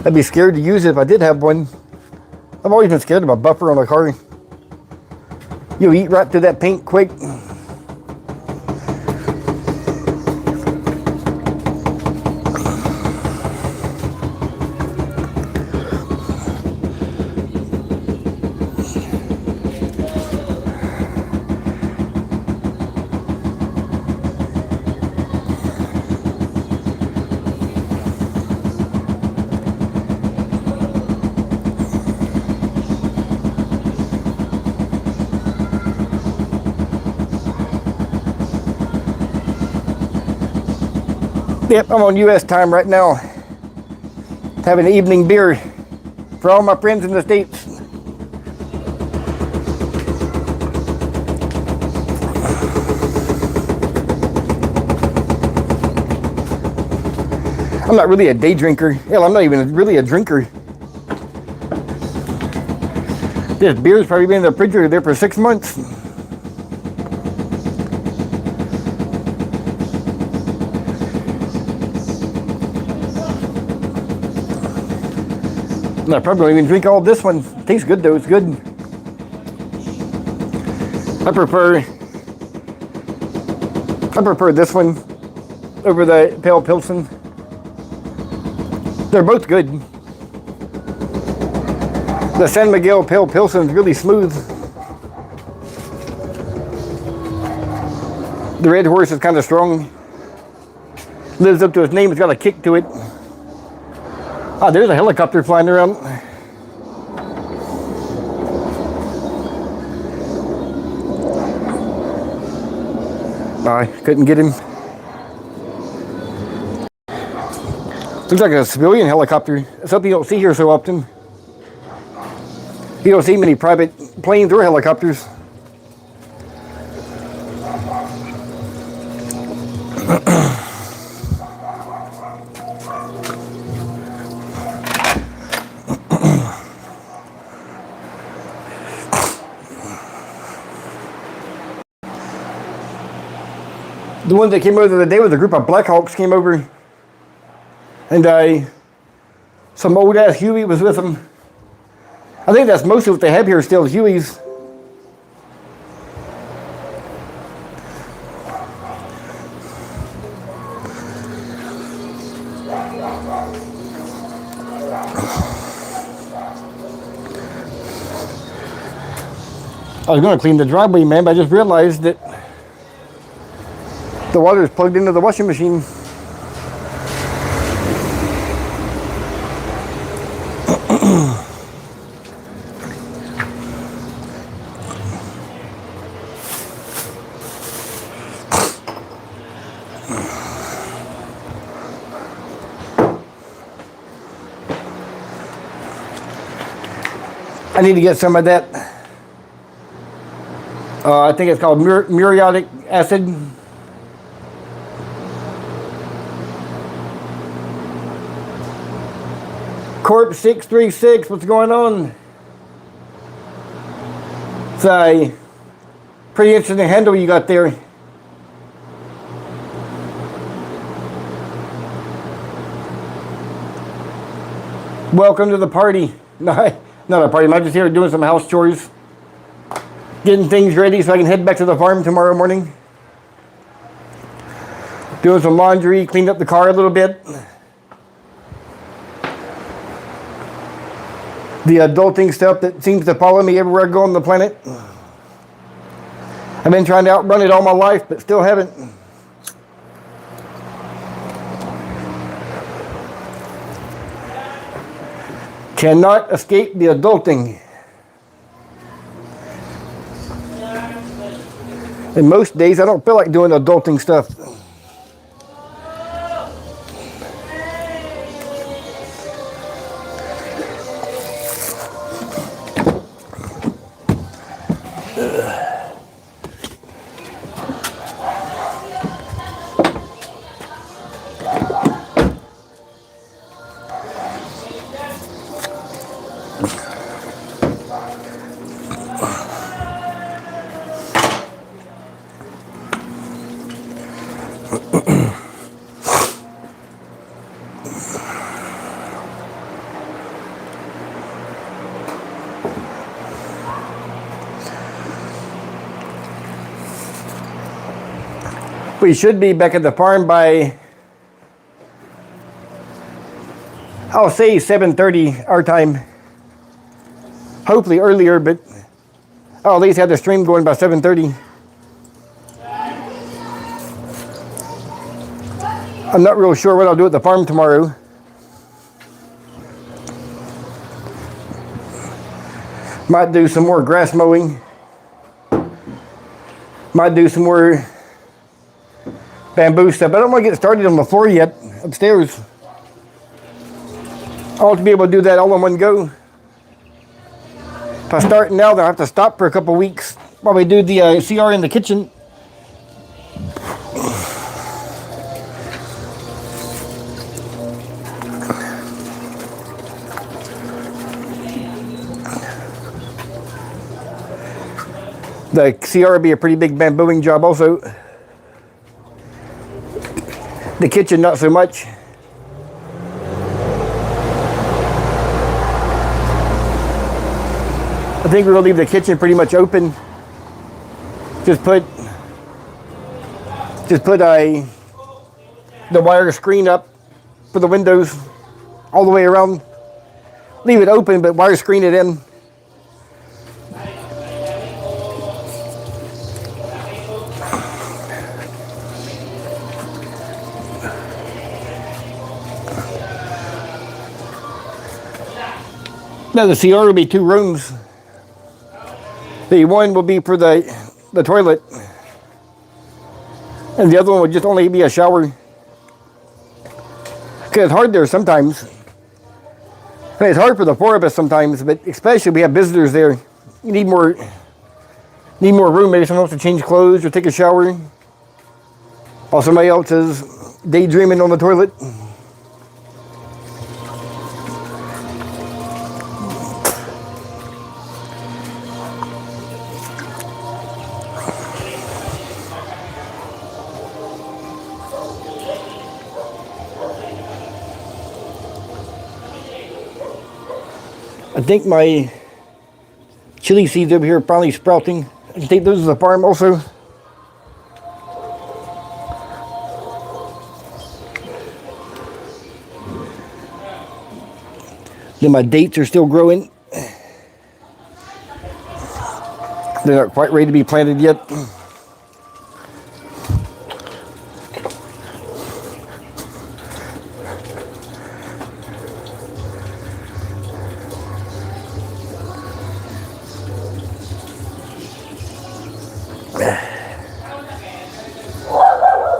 S1: I'd be scared to use it if I did have one. I've always been scared of a buffer on a car. You'll eat right through that paint quick. Yep, I'm on U.S. time right now. Having an evening beer for all my friends in the States. I'm not really a day drinker. Hell, I'm not even really a drinker. This beer's probably been in the refrigerator there for 6 months. I probably won't even drink all this one. It tastes good though, it's good. I prefer this one over the Pale Pilsen. They're both good. The San Miguel Pale Pilsen is really smooth. The Red Horse is kind of strong. Lives up to its name, it's got a kick to it. Oh, there's a helicopter flying around. I couldn't get him. Looks like a civilian helicopter. Something you don't see here so often. You don't see many private planes or helicopters. The ones that came over the other day with a group of Blackhawks came over, and some old ass Huey was with them. I think that's mostly what they have here still, Hueys. I was going to clean the driveway, man, but I just realized that the water is plugged into the washing machine. I need to get some of that. I think it's called muriatic acid. Corp 636, what's going on? It's a pretty interesting handle you got there. Welcome to the party. No, not a party, I'm just here doing some house chores. Getting things ready so I can head back to the farm tomorrow morning. Doing some laundry, cleaned up the car a little bit. The adulting stuff that seems to follow me everywhere I go on the planet. I've been trying to outrun it all my life, but still haven't. Cannot escape the adulting. And most days I don't feel like doing adulting stuff. We should be back at the farm by, I'll say 7:30 our time. Hopefully earlier, but I'll at least have the stream going by 7:30. I'm not real sure what I'll do at the farm tomorrow. Might do some more grass mowing. Might do some more bamboo stuff. I don't want to get started on the floor yet upstairs. I want to be able to do that all in one go. If I start now, then I have to stop for a couple weeks while we do the CR in the kitchen. The CR would be a pretty big bambooing job also. The kitchen, not so much. I think we're gonna leave the kitchen pretty much open. Just put the wire screen up for the windows all the way around. Leave it open, but wire screen it in. Now the CR will be 2 rooms. The one will be for the toilet, and the other one will just only be a shower. Because it's hard there sometimes. I mean, it's hard for the 4 of us sometimes, but especially if we have visitors there. You need more room. Maybe someone else to change clothes or take a shower. While somebody else is daydreaming on the toilet. I think my chili seeds over here are finally sprouting. I can take those to the farm also. Then my dates are still growing. They're not quite ready to be planted yet.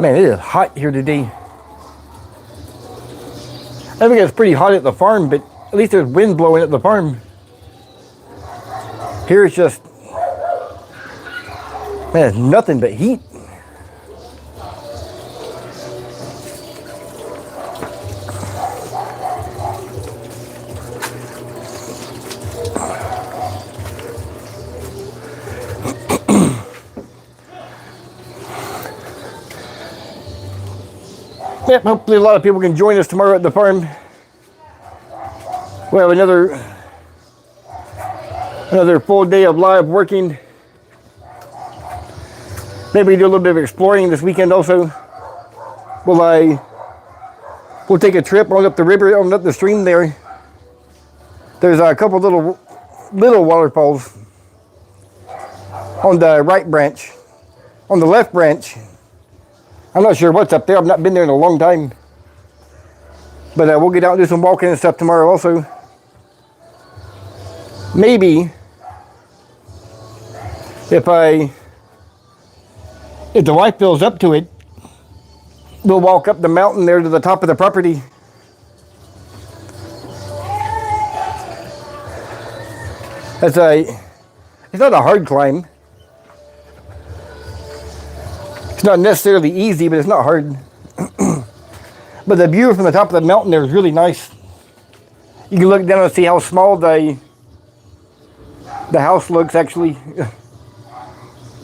S1: Man, it is hot here today. I think it's pretty hot at the farm, but at least there's wind blowing at the farm. Here it's just, man, it's nothing but heat. Yep, hopefully a lot of people can join us tomorrow at the farm. We'll have another full day of live working. Maybe do a little bit of exploring this weekend also. We'll take a trip on up the river, on up the stream there. There's a couple little waterfalls on the right branch. On the left branch, I'm not sure what's up there. I've not been there in a long time. But we'll get out and do some walking and stuff tomorrow also. Maybe if the wife feels up to it, we'll walk up the mountain there to the top of the property. It's not a hard climb. It's not necessarily easy, but it's not hard. But the view from the top of the mountain there is really nice. You can look down and see how small the house looks actually.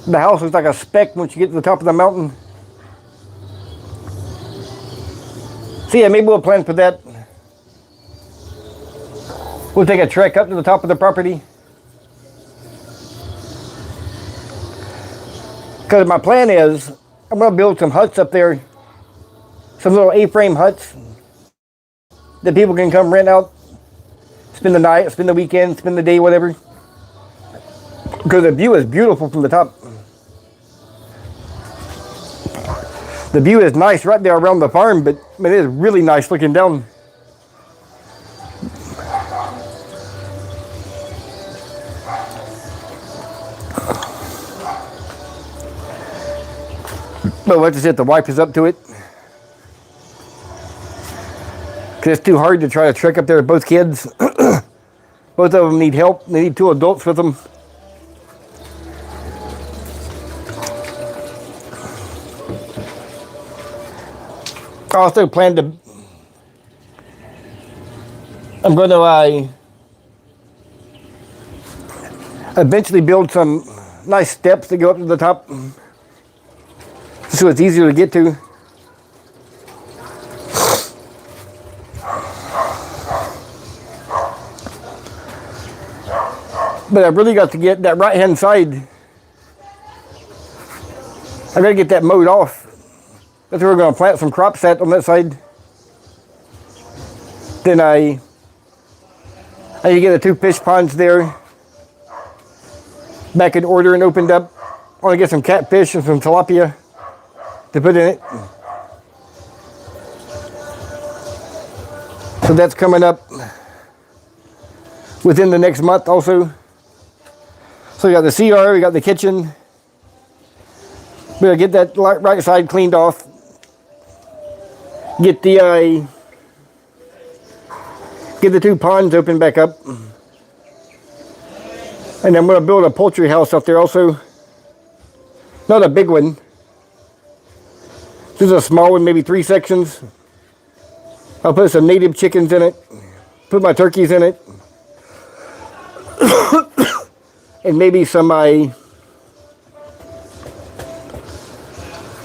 S1: The house looks like a speck once you get to the top of the mountain. So yeah, maybe we'll plan for that. We'll take a trek up to the top of the property. Because my plan is, I'm going to build some huts up there. Some little A-frame huts that people can come rent out. Spend the night, spend the weekend, spend the day, whatever. Because the view is beautiful from the top. The view is nice right there around the farm, but I mean, it is really nice looking down. But like I said, the wife is up to it. Because it's too hard to try to trek up there with both kids. Both of them need help. They need two adults with them. I also plan to, I'm going to eventually build some nice steps that go up to the top so it's easier to get to. But I've really got to get that right hand side. I got to get that mowed off. That's where we're going to plant some crops at on that side. Then I need to get the 2 fish ponds there back in order and opened up. I want to get some catfish and some tilapia to put in it. So that's coming up within the next month also. So we got the CR, we got the kitchen. We're going to get that right side cleaned off. Get the 2 ponds open back up. And I'm going to build a poultry house up there also. Not a big one. Just a small one, maybe 3 sections. I'll put some native chickens in it. Put my turkeys in it. And maybe some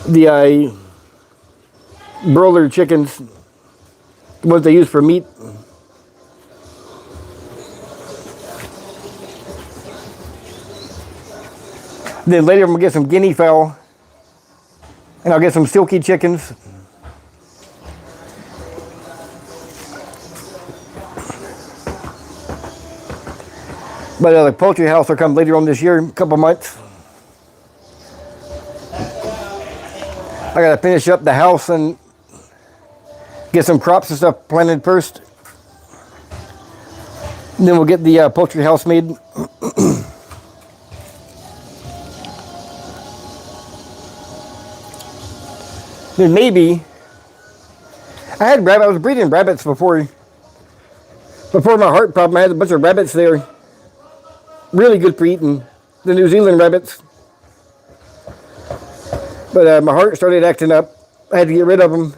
S1: the broiler chickens, the ones they use for meat. Then later I'm gonna get some guinea fowl, and I'll get some silky chickens. But the poultry house will come later on this year, a couple months. I gotta finish up the house and get some crops and stuff planted first. And then we'll get the poultry house made. Then maybe, I was breeding rabbits before my heart problem. I had a bunch of rabbits there. Really good for eating, the New Zealand rabbits. But my heart started acting up. I had to get rid of them.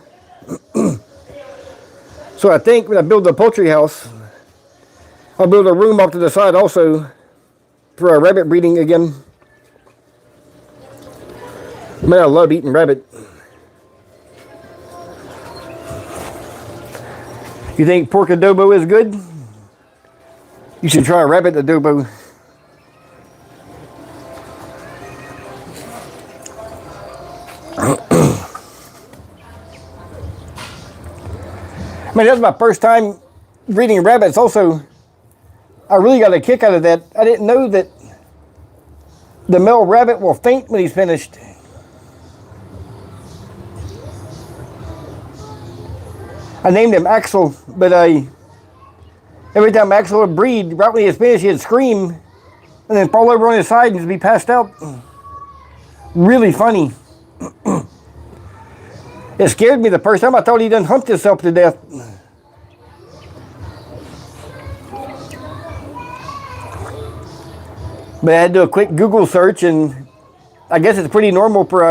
S1: So I think when I build the poultry house, I'll build a room off to the side also for rabbit breeding again. Man, I love eating rabbit. You think pork adobo is good? You should try rabbit adobo. I mean, that's my first time breeding rabbits also. I really got a kick out of that. I didn't know that the male rabbit will faint when he's finished. I named him Axel, but every time Axel would breed, right when he was finished, he'd scream and then fall over on his side and be passed out. Really funny. It scared me the first time. I thought he done humped himself to death. But I had to do a quick Google search, and I guess it's pretty normal for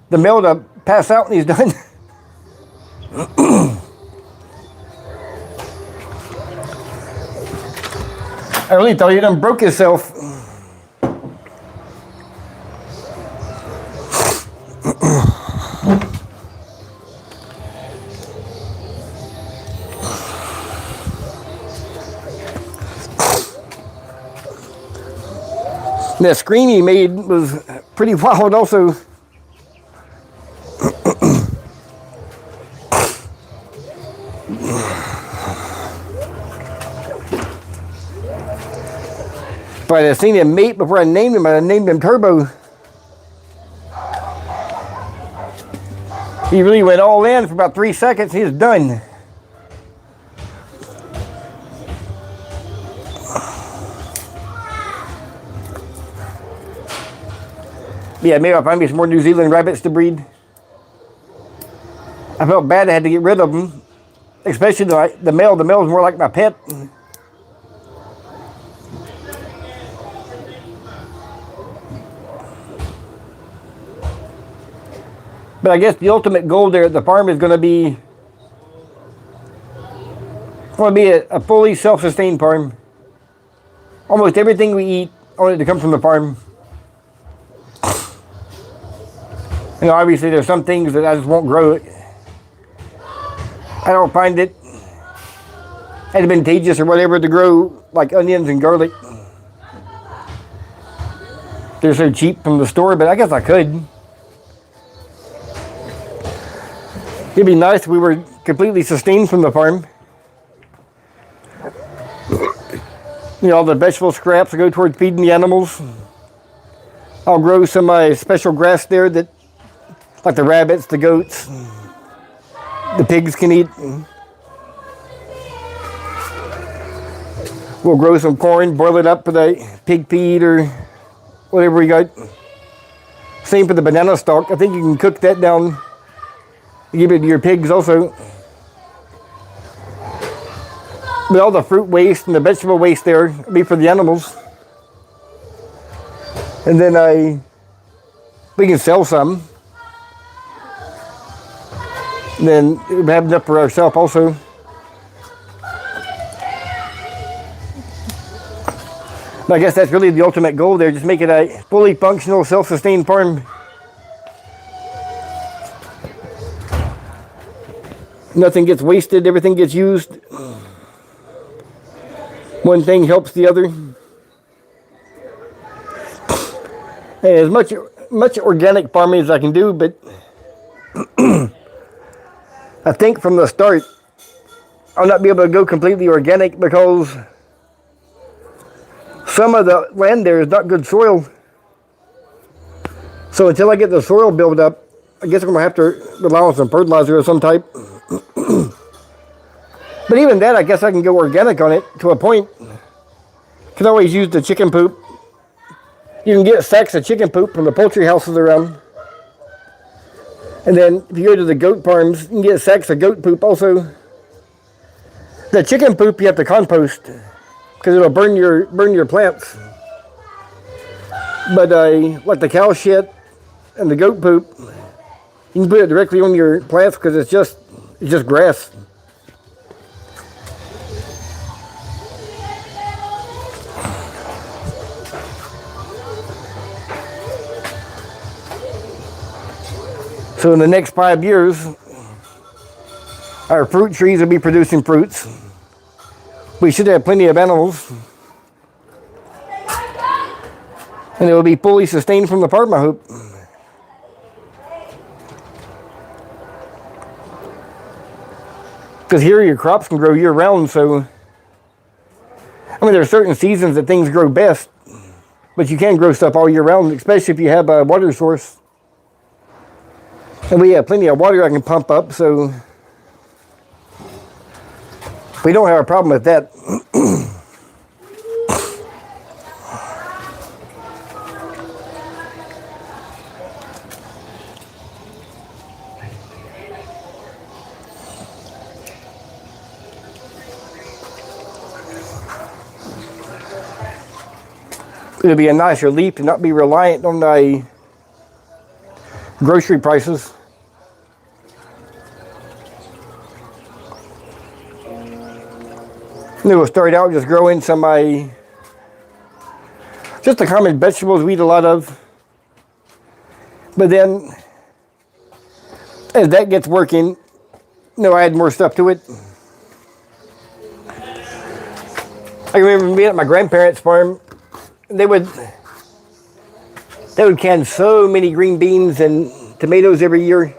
S1: the male to pass out when he's done. I really thought he done broke himself. That scream he made was pretty wild also. If I'd have seen him mate before I named him, I'd have named him Turbo. He really went all in for about 3 seconds. He was done. Yeah, maybe I'll find me some more New Zealand rabbits to breed. I felt bad I had to get rid of them, especially the male. The male is more like my pet. But I guess the ultimate goal there at the farm is going to be a fully self-sustained farm. Almost everything we eat, I want it to come from the farm. You know, obviously there's some things that I just won't grow. I don't find it advantageous or whatever to grow like onions and garlic. They're so cheap from the store, but I guess I could. It'd be nice if we were completely sustained from the farm. You know, all the vegetable scraps go towards feeding the animals. I'll grow some special grass there that, like the rabbits, the goats, the pigs can eat. We'll grow some corn, boil it up for the pig feed or whatever we got. Same for the banana stalk. I think you can cook that down. Give it to your pigs also. But all the fruit waste and the vegetable waste there will be for the animals. And then we can sell some. And then we have enough for ourselves also. But I guess that's really the ultimate goal there. Just make it a fully functional, self-sustained farm. Nothing gets wasted, everything gets used. One thing helps the other. Hey, as much organic farming as I can do, but I think from the start I'll not be able to go completely organic because some of the land there is not good soil. So until I get the soil built up, I guess I'm going to have to rely on some fertilizer of some type. But even that, I guess I can go organic on it to a point. Can always use the chicken poop. You can get sacks of chicken poop from the poultry houses around. And then if you go to the goat farms, you can get sacks of goat poop also. The chicken poop you have to compost because it'll burn your plants. But like the cow shit and the goat poop, you can put it directly on your plants because it's just grass. So in the next 5 years, our fruit trees will be producing fruits. We should have plenty of animals. And it will be fully sustained from the farm, I hope. Because here your crops can grow year round, so I mean there are certain seasons that things grow best, but you can grow stuff all year round, especially if you have a water source. And we have plenty of water I can pump up, so we don't have a problem with that. It'll be a nice relief to not be reliant on the grocery prices. And we'll start out just growing some just the common vegetables we eat a lot of. But then as that gets working, add more stuff to it. I remember being at my grandparents' farm. They would can so many green beans and tomatoes every year.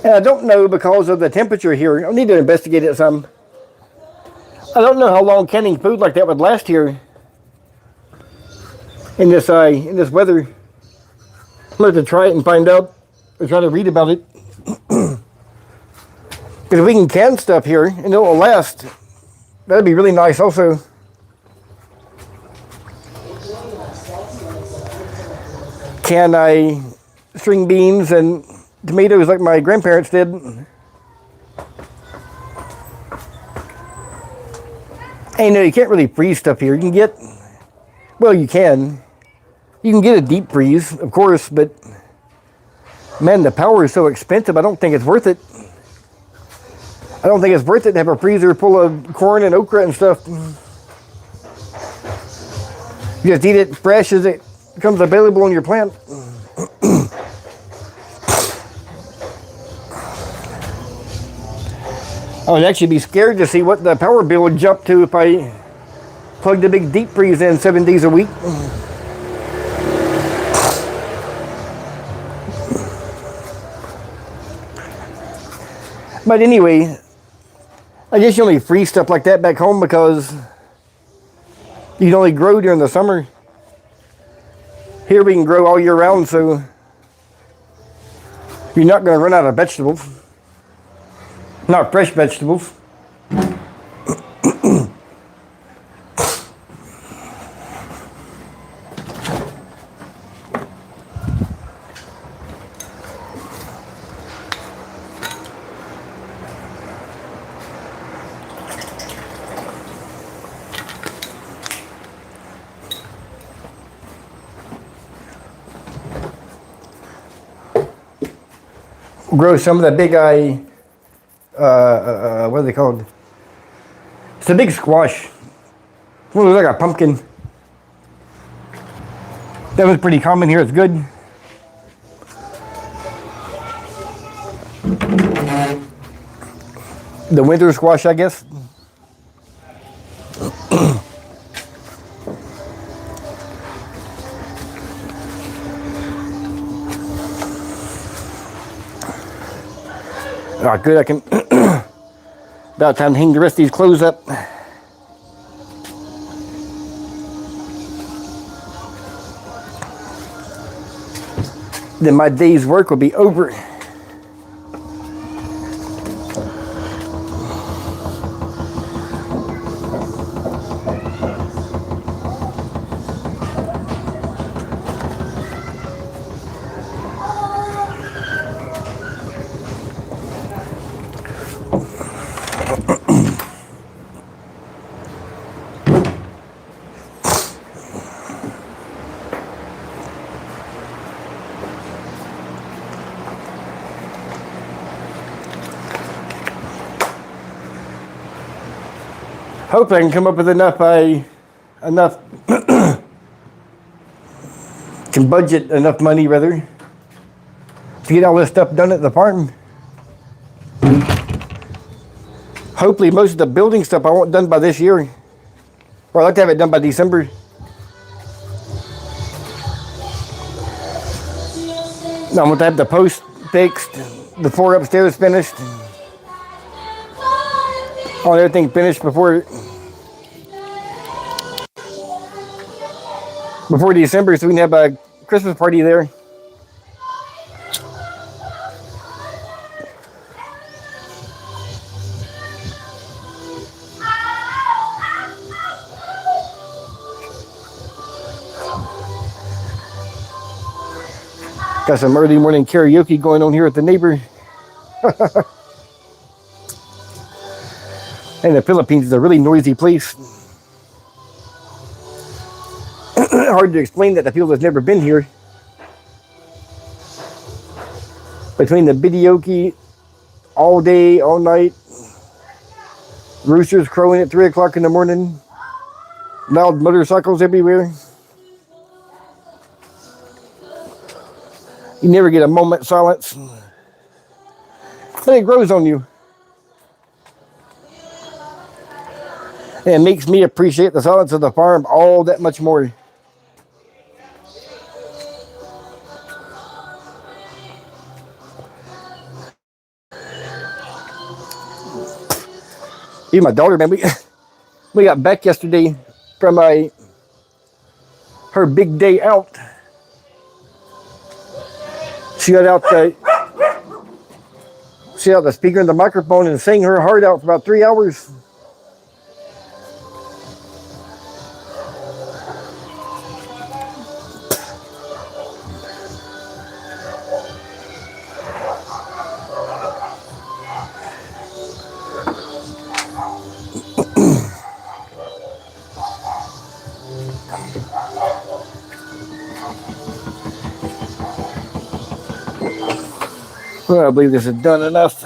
S1: And I don't know because of the temperature here. I'll need to investigate it some. I don't know how long canning food like that would last here in this weather. I'm going to try it and find out. Or try to read about it. Because if we can can stuff here and it will last, that'd be really nice also. Can string beans and tomatoes like my grandparents did. And you can't really freeze stuff here. You can get, well, you can. You can get a deep freeze, of course, but man, the power is so expensive, I don't think it's worth it. I don't think it's worth it to have a freezer full of corn and okra and stuff. You just eat it fresh as it becomes available on your plant. I would actually be scared to see what the power bill would jump to if I plugged a big deep freeze in 7 days a week. But anyway, I guess you only freeze stuff like that back home because you can only grow during the summer. Here we can grow all year round, so you're not going to run out of vegetables. Not fresh vegetables. Grow some of the big what are they called? It's a big squash. It looks like a pumpkin. That was pretty common here. It's good. The winter squash, I guess. Ah, good, I can about time to hang the rest of these clothes up. Then my day's work will be over. Hopefully I can come up with enough can budget enough money rather to get all this stuff done at the farm. Hopefully most of the building stuff I want done by this year. Or I'd like to have it done by December. I want to have the post fixed, the floor upstairs finished, all everything finished before December, so we can have a Christmas party there. Got some early morning karaoke going on here at the neighbor. And the Philippines is a really noisy place. Hard to explain that to people that's never been here. Between the videoke all day, all night, roosters crowing at 3 o'clock in the morning, loud motorcycles everywhere. You never get a moment's silence. But it grows on you. And it makes me appreciate the silence of the farm all that much more. Even my daughter, man, we got back yesterday from her big day out. She got out the speaker and the microphone and sang her heart out for about 3 hours. Well, I believe this is done enough.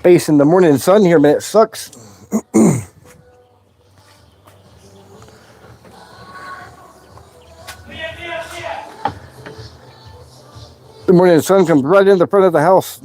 S1: Facing the morning sun here, man, it sucks. The morning sun comes right in the front of the house.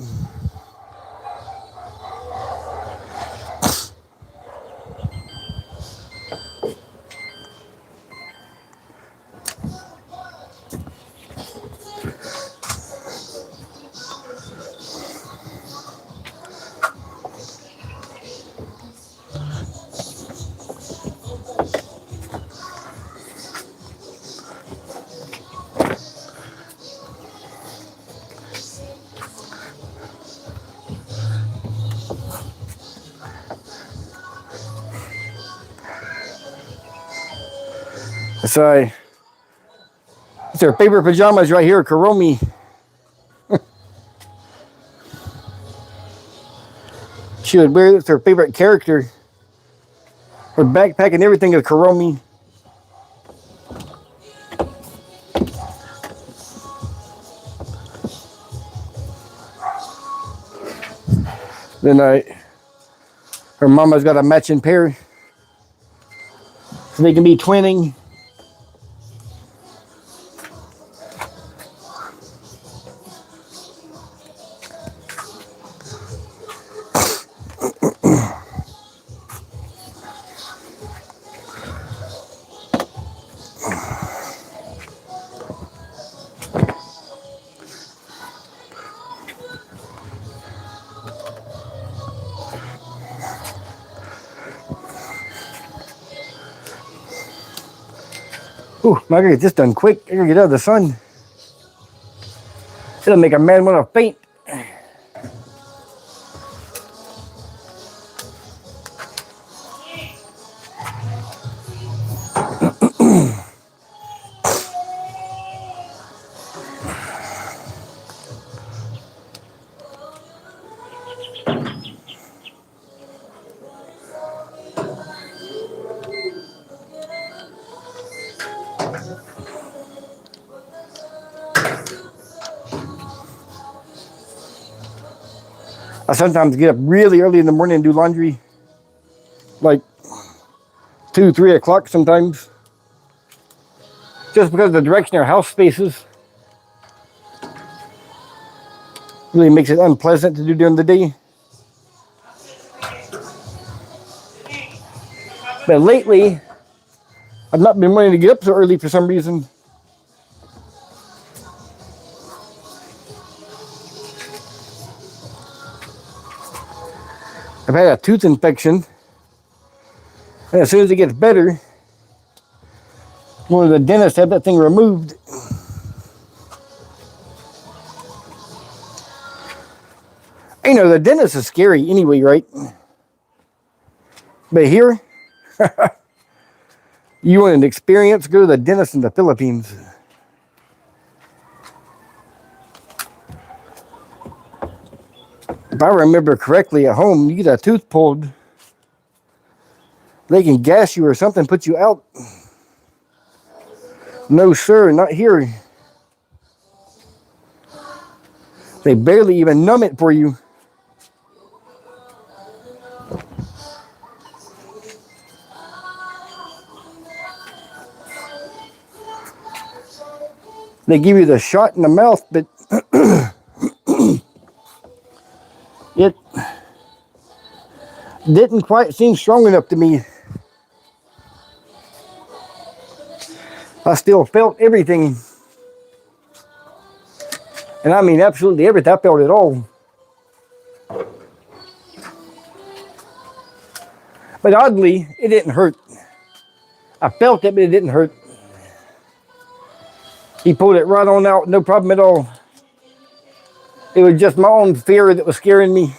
S1: It's their favorite pajamas right here, Kuromi. She would wear, it's her favorite character. Her backpack and everything is Kuromi. Then her mama's got a matching pair, so they can be twinning. Ooh, I gotta get this done quick. I gotta get out of the sun. It'll make a man want to faint. I sometimes get up really early in the morning and do laundry, like 2, 3 o'clock sometimes, just because of the direction our house faces. Really makes it unpleasant to do during the day. But lately, I've not been wanting to get up so early for some reason. I've had a tooth infection, and as soon as it gets better, one of the dentists had that thing removed. You know, the dentist is scary anyway, right? But here, you want an experience, go to the dentist in the Philippines. If I remember correctly, at home, you get a tooth pulled, they can gas you or something, put you out. No, sir, not here. They barely even numb it for you. They give you the shot in the mouth, but it didn't quite seem strong enough to me. I still felt everything. And I mean absolutely everything. I felt it all. But oddly, it didn't hurt. I felt it, but it didn't hurt. He pulled it right on out, no problem at all. It was just my own fear that was scaring me.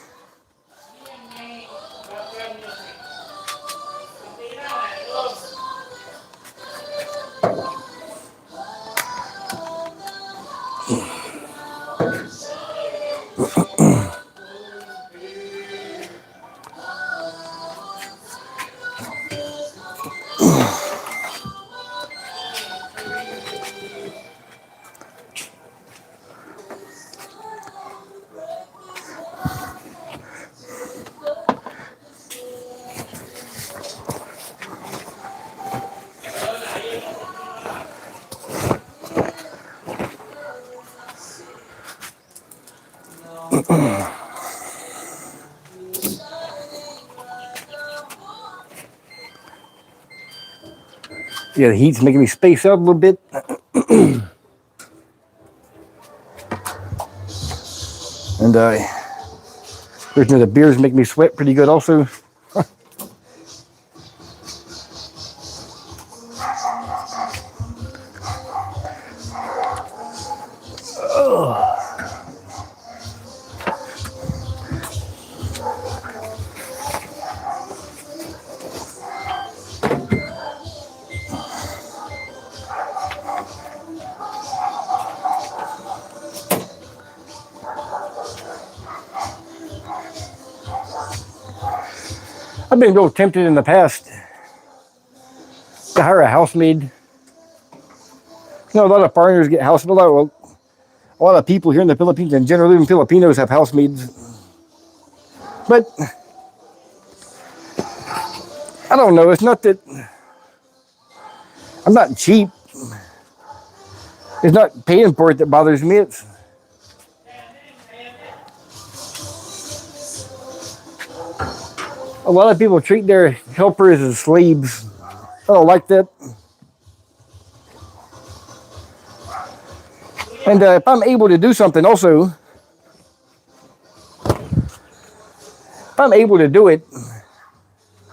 S1: Yeah, the heat's making me space out a little bit. And the beers make me sweat pretty good also. I've been real tempted in the past to hire a housemaid. You know, a lot of foreigners get housemaids. A lot of people here in the Philippines, and generally even Filipinos, have housemaids. But I don't know. It's not that I'm not cheap. It's not paying for it that bothers me. It's a lot of people treat their helpers as slaves. I don't like that. And if I'm able to do something also, if I'm able to do it,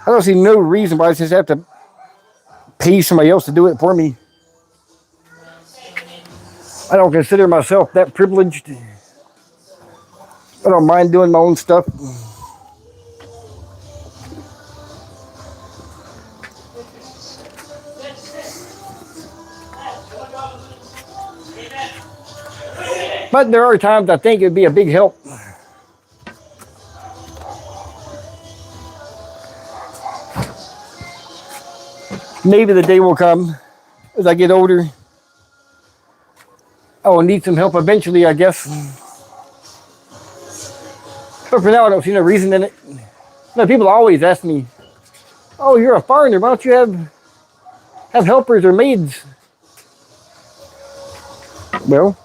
S1: I don't see no reason why I just have to pay somebody else to do it for me. I don't consider myself that privileged. I don't mind doing my own stuff. But there are times I think it'd be a big help. Maybe the day will come as I get older. I will need some help eventually, I guess. But for now, I don't see no reason in it. You know, people always ask me, "Oh, you're a foreigner. Why don't you have helpers or maids?" Well,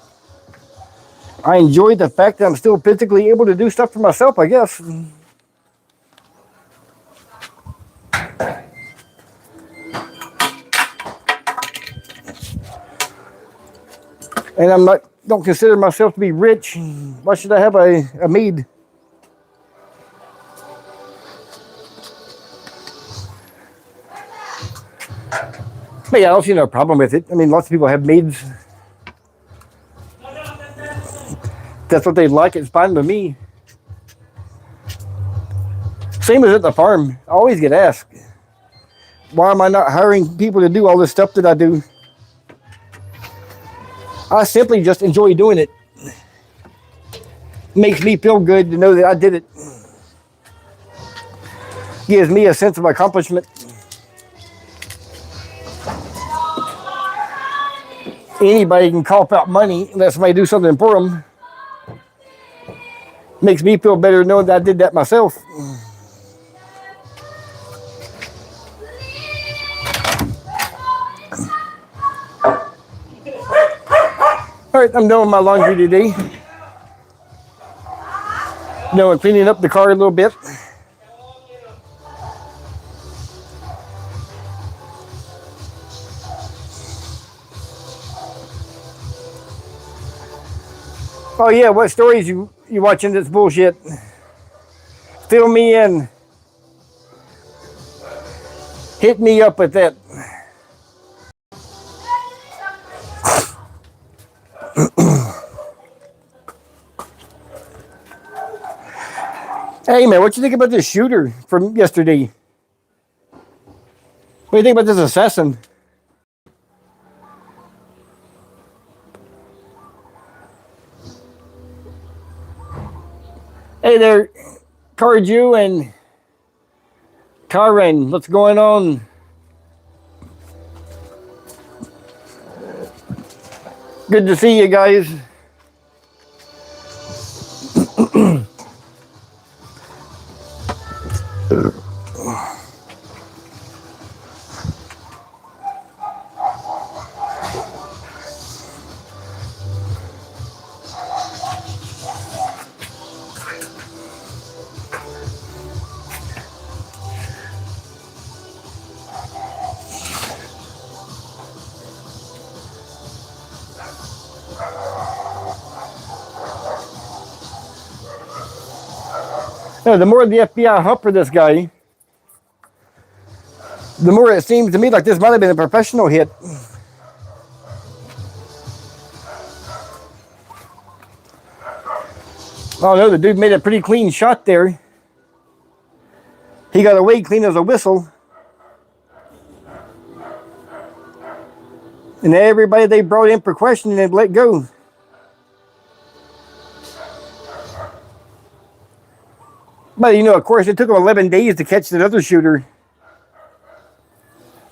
S1: I enjoy the fact that I'm still physically able to do stuff for myself, I guess. And don't consider myself to be rich. Why should I have a maid? But yeah, I don't see no problem with it. I mean, lots of people have maids. That's what they like. It's fine with me. Same as at the farm. I always get asked, why am I not hiring people to do all this stuff that I do? I simply just enjoy doing it. Makes me feel good to know that I did it. Gives me a sense of accomplishment. Anybody can cough out money and let somebody do something for them. Makes me feel better knowing that I did that myself. All right, I'm done with my laundry today. I'm cleaning up the car a little bit. Oh yeah, what stories you watching this bullshit? Fill me in. Hit me up with that. Hey man, what you think about this shooter from yesterday? What do you think about this assassin? Hey there, Carju and Karen, what's going on? Good to see you guys. No, the more the FBI hunt for this guy, the more it seems to me like this might have been a professional hit. Oh no, the dude made a pretty clean shot there. He got away clean as a whistle. And everybody they brought in for questioning they'd let go. But of course it took them 11 days to catch that other shooter.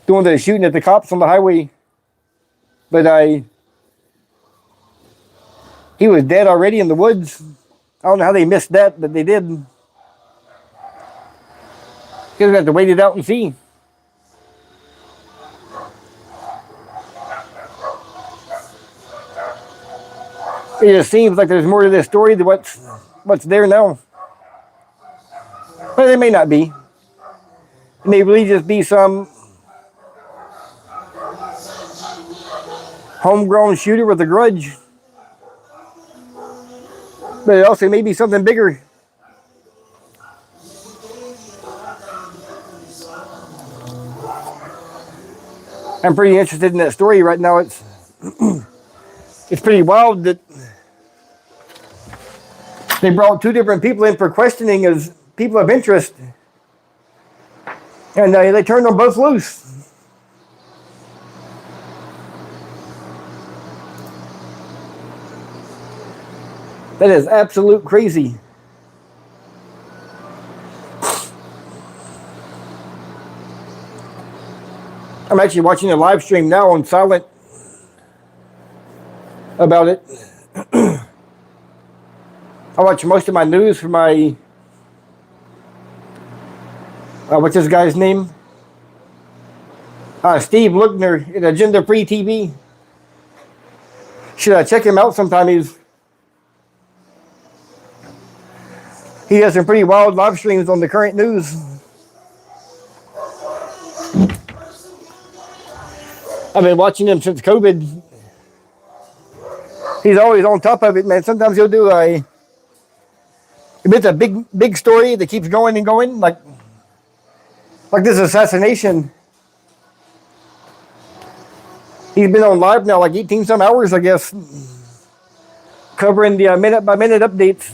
S1: The one that was shooting at the cops on the highway. But he was dead already in the woods. I don't know how they missed that, but they did. Because we have to wait it out and see. It just seems like there's more to this story than what's there now. But it may not be. It may really just be some homegrown shooter with a grudge. But it also may be something bigger. I'm pretty interested in that story right now. It's pretty wild that they brought two different people in for questioning as people of interest, and they turned them both loose. That is absolute crazy. I'm actually watching a live stream now on silent about it. I watch most of my news from my, what's this guy's name? Steve Luckner at Agenda Free TV. Should I check him out sometime? He has some pretty wild live streams on the current news. I've been watching him since COVID. He's always on top of it, man. Sometimes he'll do if it's a big story that keeps going and going, like this assassination. He's been on live now like 18 some hours, I guess, covering the minute by minute updates.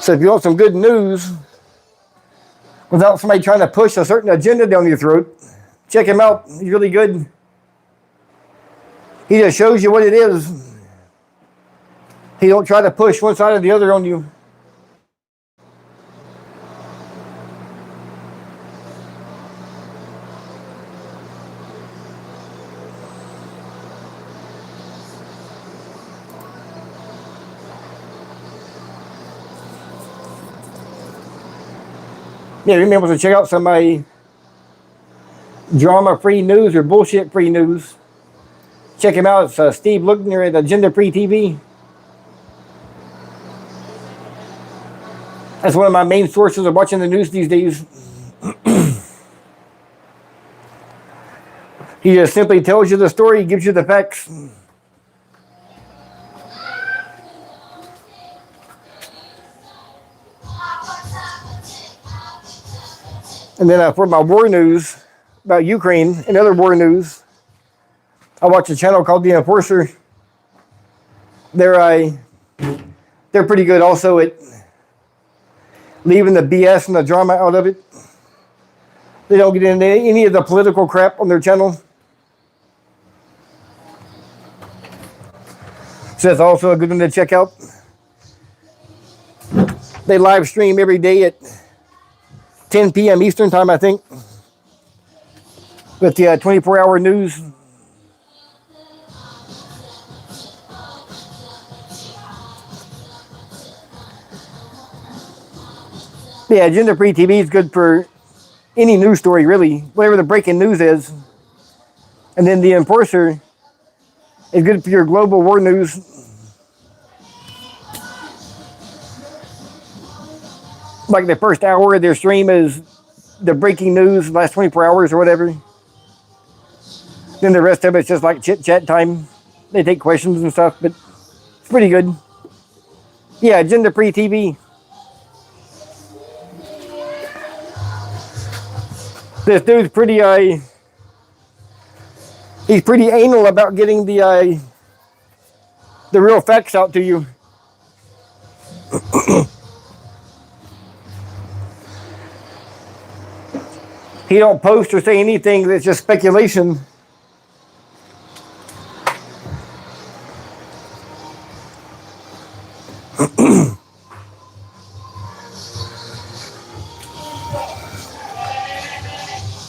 S1: So if you want some good news without somebody trying to push a certain agenda down your throat, check him out. He's really good. He just shows you what it is. He don't try to push one side or the other on you. Yeah, remember to check out some drama-free news or bullshit-free news. Check him out. It's Steve Luckner at Agenda Free TV. That's one of my main sources of watching the news these days. He just simply tells you the story, gives you the facts. And then for my war news about Ukraine and other war news, I watch a channel called The Enforcer. They're pretty good also at leaving the BS and the drama out of it. They don't get into any of the political crap on their channel. So that's also a good one to check out. They live stream every day at 10 p.m. Eastern time, I think, with the 24-hour news. Yeah, Agenda Free TV is good for any news story, really, whatever the breaking news is. And then The Enforcer is good for your global war news. Like the first hour of their stream is the breaking news, last 24 hours or whatever. Then the rest of it's just like chit-chat time. They take questions and stuff, but it's pretty good. Yeah, Agenda Free TV. This dude's pretty, he's pretty anal about getting the real facts out to you. He don't post or say anything that's just speculation.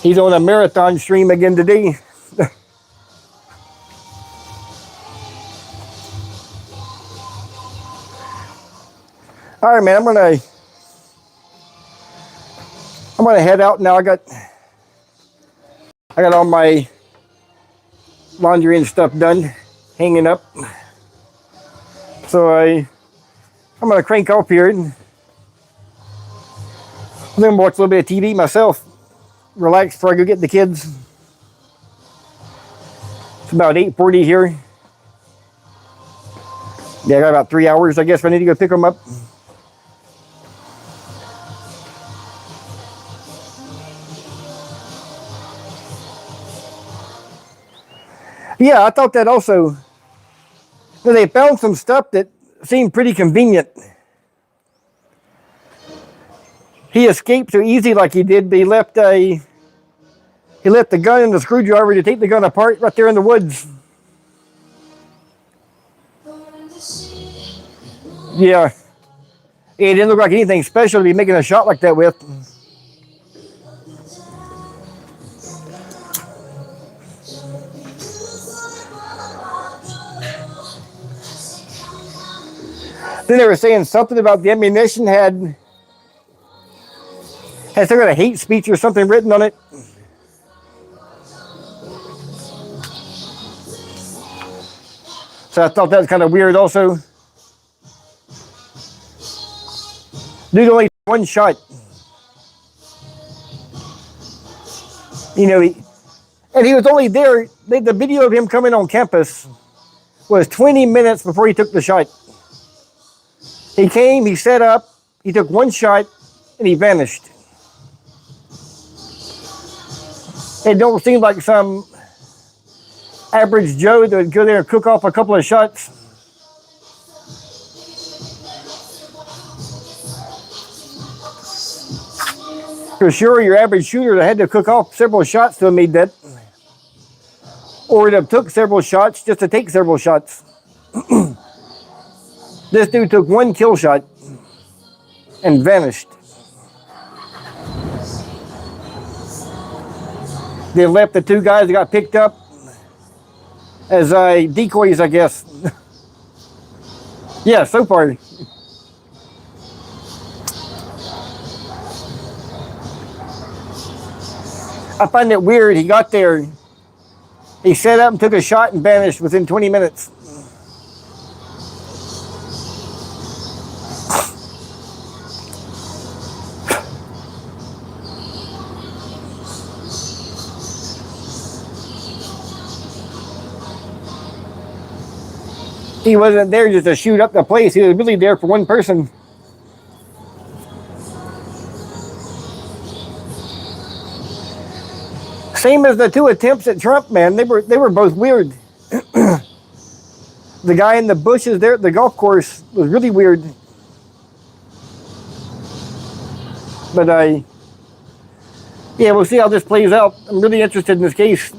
S1: He's on a marathon stream again today. All right, man. I'm gonna head out now. I got all my laundry and stuff done, hanging up. So I'm gonna crank off here and then watch a little bit of TV myself. Relax before I go get the kids. It's about 8:40 here. Yeah, I got about 3 hours, I guess, if I need to go pick them up. Yeah, I thought that also. They found some stuff that seemed pretty convenient. He escaped so easy like he did, but he left the gun and the screwdriver to take the gun apart right there in the woods. Yeah. It didn't look like anything special to be making a shot like that with. Then they were saying something about the ammunition had some kind of hate speech or something written on it. So I thought that was kind of weird also. Dude only one shot. You know, and he was only there. The video of him coming on campus was 20 minutes before he took the shot. He came, he set up, he took one shot, and he vanished. It don't seem like some average Joe that would go there and cook off a couple of shots. For sure, your average shooter that had to cook off several shots to have made that. Or it have took several shots just to take several shots. This dude took one kill shot and vanished. They left the two guys that got picked up as decoys, I guess. Yeah, so far. I find it weird. He got there, he set up and took a shot and vanished within 20 minutes. He wasn't there just to shoot up the place. He was really there for one person. Same as the two attempts at Trump, man. They were both weird. The guy in the bushes there at the golf course was really weird. But yeah, we'll see how this plays out. I'm really interested in this case.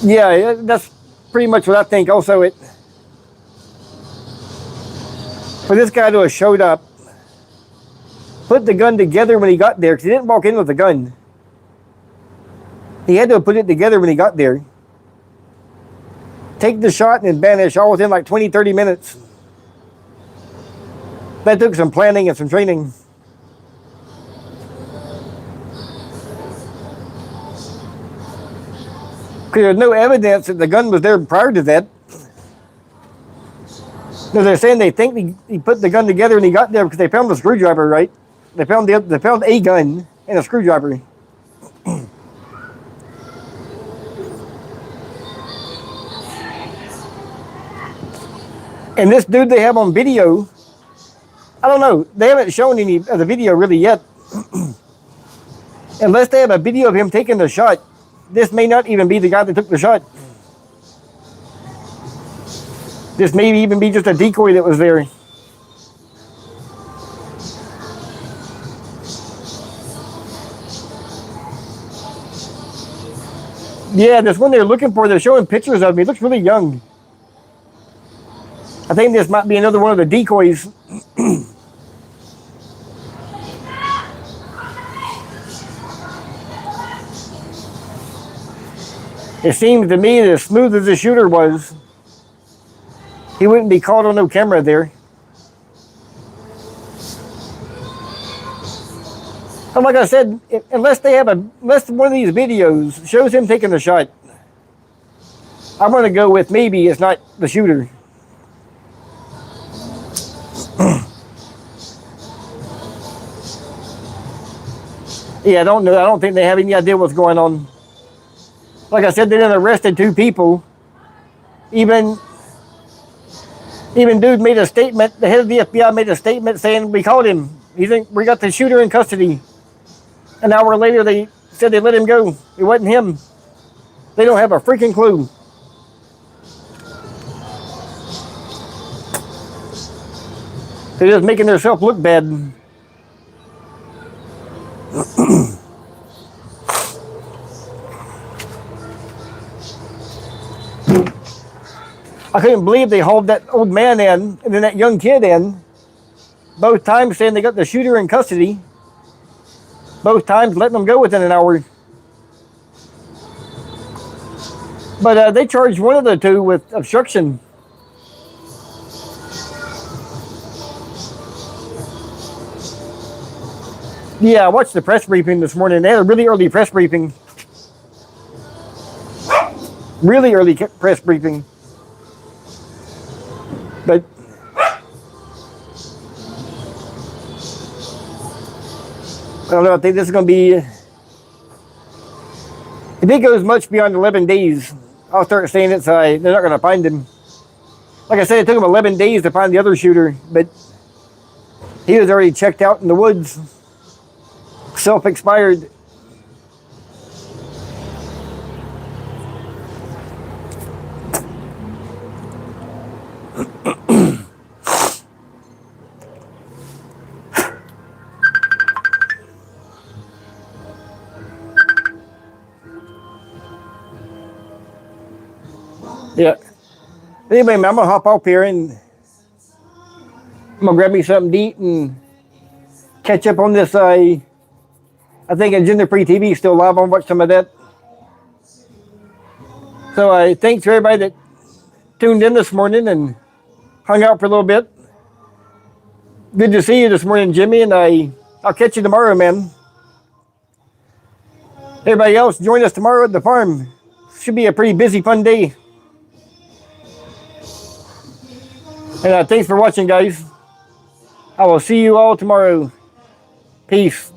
S1: Yeah, that's pretty much what I think. Also, for this guy to have showed up, put the gun together when he got there, because he didn't walk in with a gun. He had to have put it together when he got there. Take the shot and then vanish all within like 20, 30 minutes. That took some planning and some training. Because there's no evidence that the gun was there prior to that. No, they're saying they think he put the gun together and he got there because they found the screwdriver, right? They found a gun and a screwdriver. And this dude they have on video, I don't know, they haven't shown any of the video really yet. Unless they have a video of him taking the shot, this may not even be the guy that took the shot. This may even be just a decoy that was there. Yeah, this one they're looking for, they're showing pictures of him. He looks really young. I think this might be another one of the decoys. It seems to me that as smooth as the shooter was, he wouldn't be caught on no camera there. And like I said, unless one of these videos shows him taking the shot, I'm going to go with maybe it's not the shooter. Yeah, I don't know. I don't think they have any idea what's going on. Like I said, they done arrested 2 people. Even dude made a statement. The head of the FBI made a statement saying we caught him. We got the shooter in custody. An hour later, they said they let him go. It wasn't him. They don't have a freaking clue. They're just making themselves look bad. I couldn't believe they hauled that old man in and then that young kid in. Both times saying they got the shooter in custody. Both times letting them go within an hour. But they charged one of the 2 with obstruction. Yeah, I watched the press briefing this morning. They had a really early press briefing. Really early press briefing. But I don't know, I think this is going to be, if it goes much beyond 11 days, I'll start saying it's, they're not going to find him. Like I said, it took them 11 days to find the other shooter, but he was already checked out in the woods, self-expired. Yeah. Anyway, man, I'm gonna hop off here and I'm gonna grab me something to eat and catch up on this. I think Agenda Free TV is still live. I'll watch some of that. So thanks to everybody that tuned in this morning and hung out for a little bit. Good to see you this morning, Jimmy, and I'll catch you tomorrow, man. Everybody else, join us tomorrow at the farm. Should be a pretty busy, fun day. And thanks for watching, guys. I will see you all tomorrow. Peace.